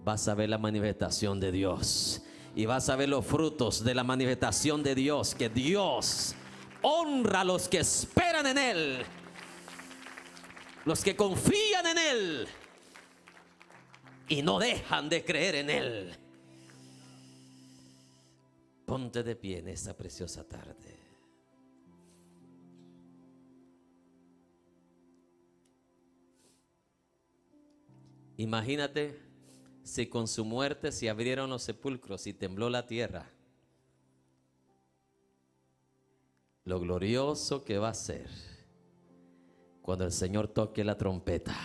vas a ver la manifestación de Dios y vas a ver los frutos de la manifestación de Dios, que Dios honra a los que esperan en Él, los que confían en Él y no dejan de creer en Él. Ponte de pie en esta preciosa tarde. Imagínate si con su muerte se abrieron los sepulcros y tembló la tierra. Lo glorioso que va a ser cuando el Señor toque la trompeta.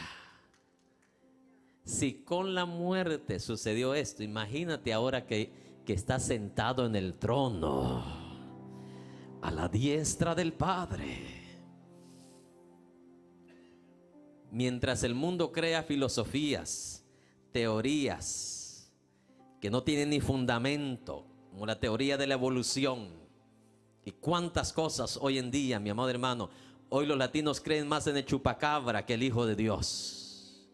Si con la muerte sucedió esto, imagínate ahora que está sentado en el trono a la diestra del Padre. Mientras el mundo crea filosofías, teorías que no tienen ni fundamento, como la teoría de la evolución, Y cuántas cosas hoy en día, mi amado hermano, hoy los latinos creen más en el chupacabra que el Hijo de Dios.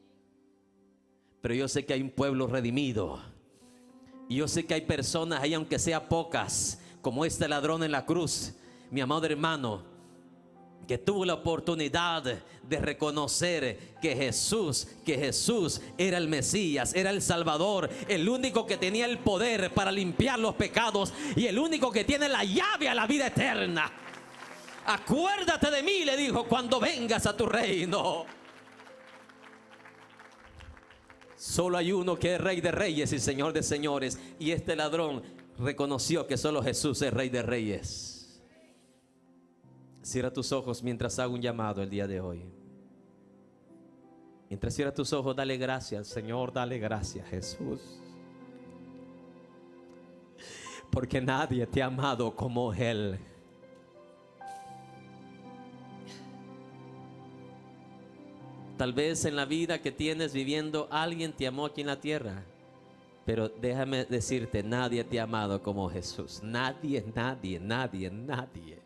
Pero yo sé que hay un pueblo redimido. Y yo sé que hay personas ahí, aunque sea pocas, como este ladrón en la cruz, mi amado hermano, que tuvo la oportunidad de reconocer que Jesús era el Mesías, era el Salvador, el único que tenía el poder para limpiar los pecados y el único que tiene la llave a la vida eterna. Acuérdate de mí, le dijo, cuando vengas a tu reino. Solo hay uno que es Rey de Reyes y Señor de Señores, y este ladrón reconoció que solo Jesús es Rey de Reyes. Cierra tus ojos mientras hago un llamado el día de hoy. Mientras cierra tus ojos, dale gracias, Señor, dale gracias, Jesús. Porque nadie te ha amado como Él. Tal vez en la vida que tienes viviendo, alguien te amó aquí en la tierra. Pero déjame decirte, nadie te ha amado como Jesús. Nadie, nadie, nadie, nadie.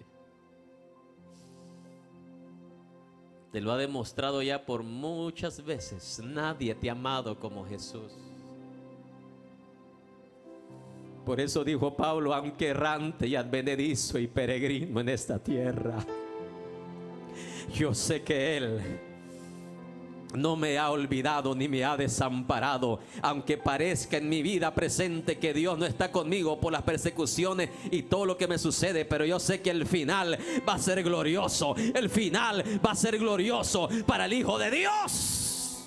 Te lo ha demostrado ya por muchas veces. Nadie te ha amado como Jesús. Por eso dijo Pablo, aunque errante y advenedizo y peregrino en esta tierra, yo sé que Él no me ha olvidado ni me ha desamparado. Aunque parezca en mi vida presente que Dios no está conmigo por las persecuciones y todo lo que me sucede, pero yo sé que el final va a ser glorioso. El final va a ser glorioso para el Hijo de Dios.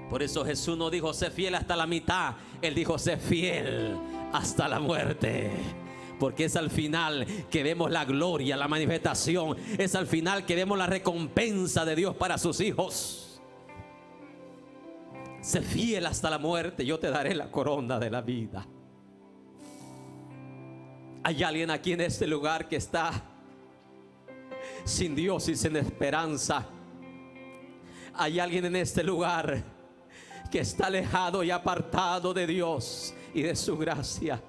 Por eso Jesús no dijo sé fiel hasta la mitad. Él dijo sé fiel hasta la muerte. Porque es al final que vemos la gloria, la manifestación. Es al final que vemos la recompensa de Dios para sus hijos. Sé fiel hasta la muerte, yo te daré la corona de la vida. Hay alguien aquí en este lugar que está sin Dios y sin esperanza. Hay alguien en este lugar que está alejado y apartado de Dios y de su gracia.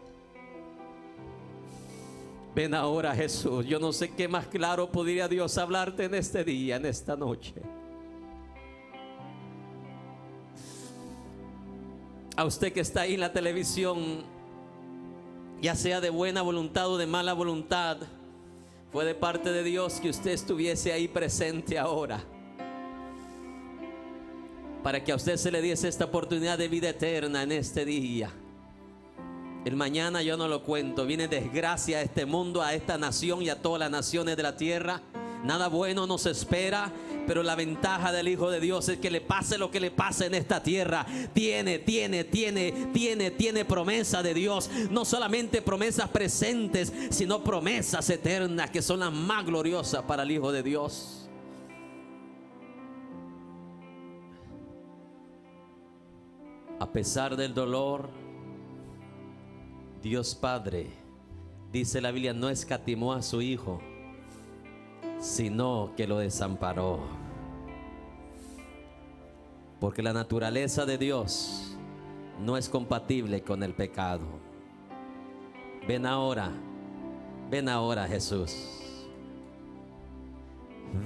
Ven ahora, Jesús. Yo no sé qué más claro podría Dios hablarte en este día, en esta noche. A usted que está ahí en la televisión, ya sea de buena voluntad o de mala voluntad, fue de parte de Dios que usted estuviese ahí presente ahora, para que a usted se le diese esta oportunidad de vida eterna en este día. El mañana yo no lo cuento. Viene desgracia a este mundo, a esta nación y a todas las naciones de la tierra. Nada bueno nos espera, pero la ventaja del Hijo de Dios es que le pase lo que le pase en esta tierra, tiene promesa de Dios. No solamente promesas presentes, sino promesas eternas que son las más gloriosas para el Hijo de Dios. A pesar del dolor, Dios Padre, dice la Biblia, no escatimó a su Hijo, sino que lo desamparó. Porque la naturaleza de Dios no es compatible con el pecado. Ven ahora Jesús.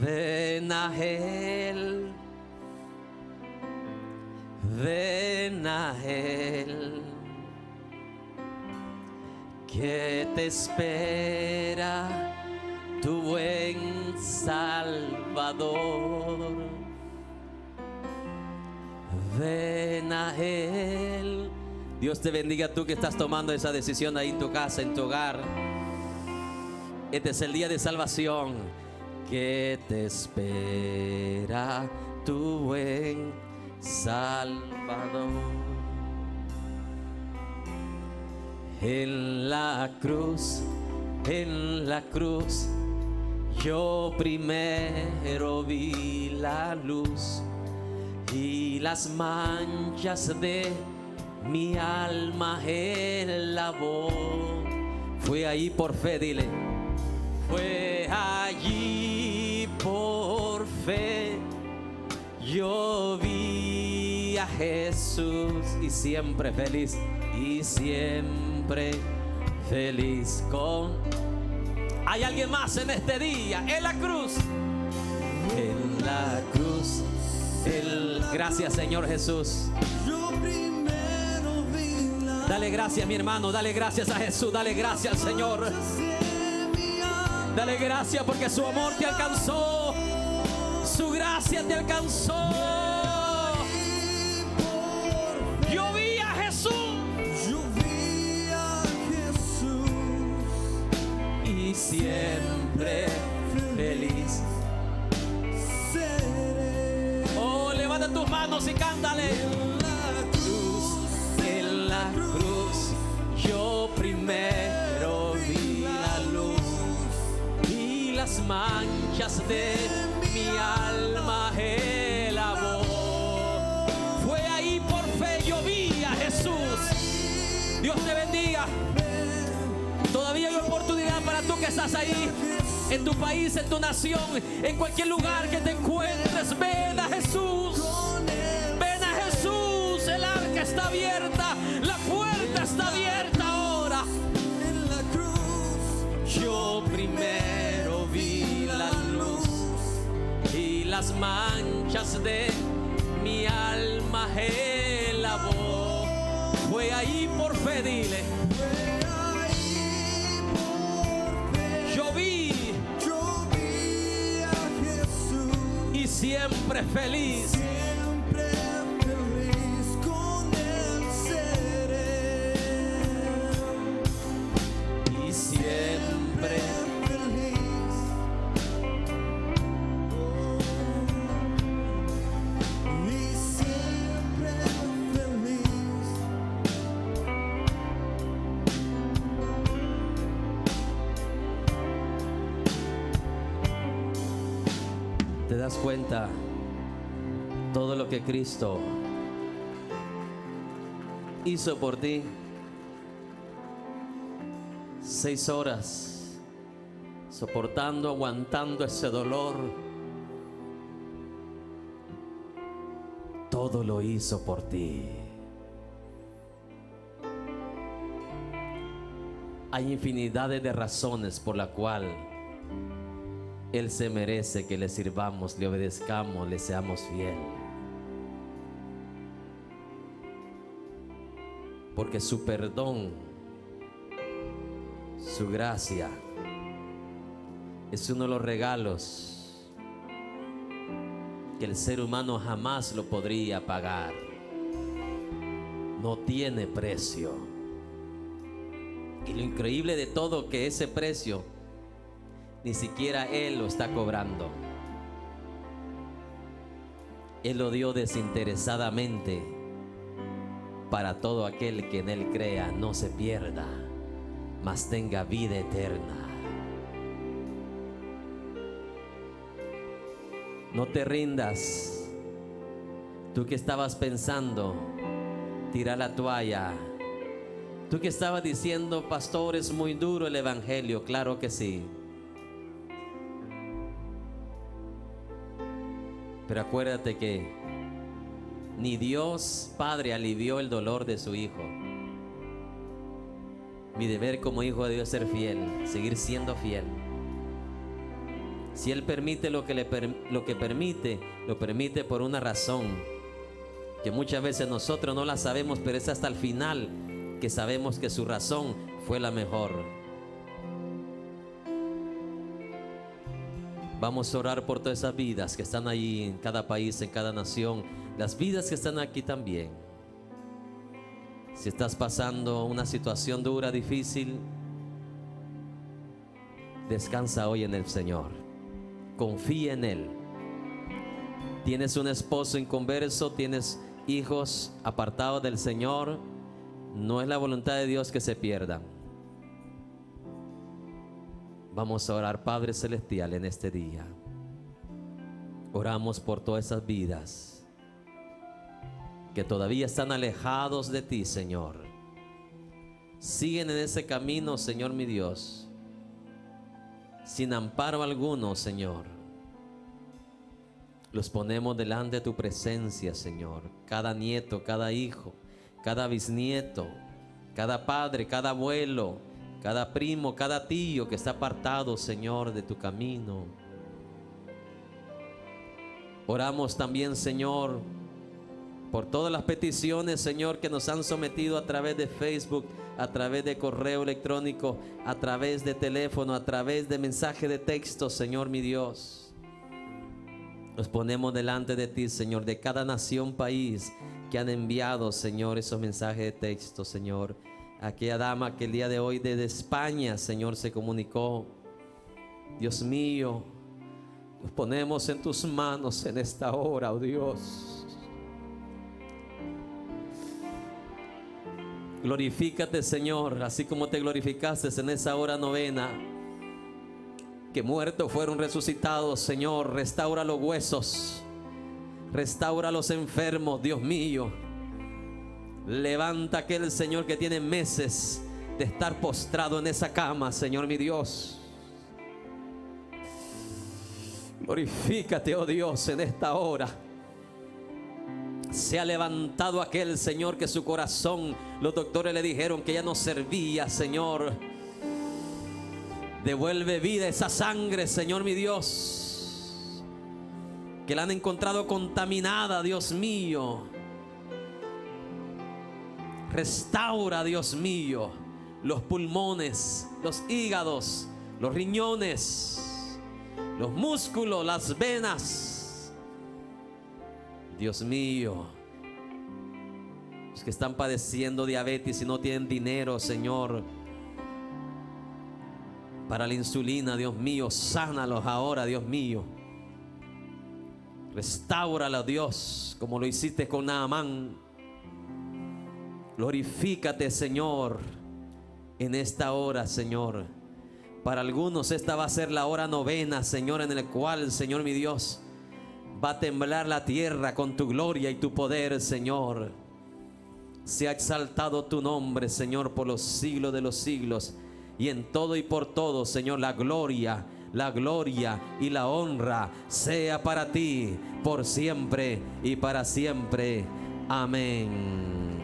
Ven a Él, ven a Él, que te espera tu buen Salvador. Ven a Él. Dios te bendiga, tú que estás tomando esa decisión ahí en tu casa, en tu hogar. Este es el día de salvación. Que te espera tu buen Salvador. En la cruz, yo primero vi la luz y las manchas de mi alma Él lavó. Fue ahí por fe, dile. Fue allí por fe, yo vi a Jesús y siempre feliz, y siempre feliz con... Hay alguien más en este día, en la cruz. En la cruz. Gracias, Señor Jesús. Dale gracias, mi hermano. Dale gracias a Jesús. Dale gracias al Señor. Dale gracias porque su amor te alcanzó. Su gracia te alcanzó. Yo vi a Jesús. Y siempre feliz. Oh, levanta tus manos y cántale. En la cruz, yo primero vi la luz y las manchas de mi alma él lavó. Fue ahí por fe, yo vi a Jesús. Dios te bendiga. Todavía hay oportunidad para tú que estás ahí, en tu país, en tu nación, en cualquier lugar que te encuentres. Ven a Jesús. Ven a Jesús. El arca está abierta. La puerta está abierta ahora. En la cruz yo primero vi la luz y las manchas de mi alma él lavó. Fue ahí por fe, dile. Yo vi a Jesús y siempre feliz. Siempre feliz con él seré. Y siempre feliz. Y siempre feliz. ¿Te das cuenta todo lo que Cristo hizo por ti? 6 horas soportando, aguantando ese dolor. Todo lo hizo por ti. Hay infinidades de razones por la cual Él se merece que le sirvamos, le obedezcamos, le seamos fiel. Porque su perdón, su gracia, es uno de los regalos que el ser humano jamás lo podría pagar. No tiene precio. Y lo increíble de todo, que ese precio ni siquiera Él lo está cobrando. Él lo dio desinteresadamente para todo aquel que en Él crea, no se pierda, mas tenga vida eterna. No te rindas. Tú que estabas pensando tirar la toalla, tú que estabas diciendo, pastor, es muy duro el evangelio. Claro que sí. Pero acuérdate que ni Dios Padre alivió el dolor de su Hijo. Mi deber como hijo de Dios es ser fiel, seguir siendo fiel. Si Él permite lo que permite, lo permite por una razón que muchas veces nosotros no la sabemos, pero es hasta el final que sabemos que su razón fue la mejor. Vamos a orar por todas esas vidas que están ahí en cada país, en cada nación, las vidas que están aquí también. Si estás pasando una situación dura, difícil, descansa hoy en el Señor. Confía en Él. Tienes un esposo inconverso, tienes hijos apartados del Señor. No es la voluntad de Dios que se pierdan. Vamos a orar, Padre Celestial, en este día. Oramos por todas esas vidas que todavía están alejados de ti, Señor. Siguen en ese camino, Señor mi Dios, sin amparo alguno, Señor. Los ponemos delante de tu presencia, Señor. Cada nieto, cada hijo, cada bisnieto, cada padre, cada abuelo, cada primo, cada tío que está apartado, Señor, de tu camino. Oramos también, Señor, por todas las peticiones, Señor, que nos han sometido a través de Facebook, a través de correo electrónico, a través de teléfono, a través de mensaje de texto, Señor mi Dios. Nos ponemos delante de ti, Señor, de cada nación, país que han enviado, Señor, esos mensajes de texto, Señor. Aquella dama que el día de hoy desde España, Señor, se comunicó. Dios mío, nos ponemos en tus manos en esta hora, oh Dios. Glorifícate, Señor, así como te glorificaste en esa hora novena, que muertos fueron resucitados. Señor, restaura los huesos, restaura a los enfermos, Dios mío. Levanta aquel, Señor, que tiene meses de estar postrado en esa cama, Señor mi Dios. Glorifícate, oh Dios, en esta hora. Se ha levantado aquel, Señor, que su corazón, los doctores le dijeron que ya no servía, Señor. Devuelve vida a esa sangre, Señor mi Dios, que la han encontrado contaminada, Dios mío. Restaura, Dios mío, los pulmones, los hígados, los riñones, los músculos, las venas. Dios mío, los que están padeciendo diabetes y no tienen dinero, Señor, para la insulina, Dios mío, sánalos ahora, Dios mío. Restáuralos, Dios, como lo hiciste con Naamán. Glorifícate, Señor, en esta hora, Señor. Para algunos esta va a ser la hora novena, Señor, en la cual, Señor mi Dios, va a temblar la tierra con tu gloria y tu poder, Señor. Se ha exaltado tu nombre, Señor, por los siglos de los siglos. Y en todo y por todo, Señor, la gloria y la honra sea para ti, por siempre y para siempre. Amén.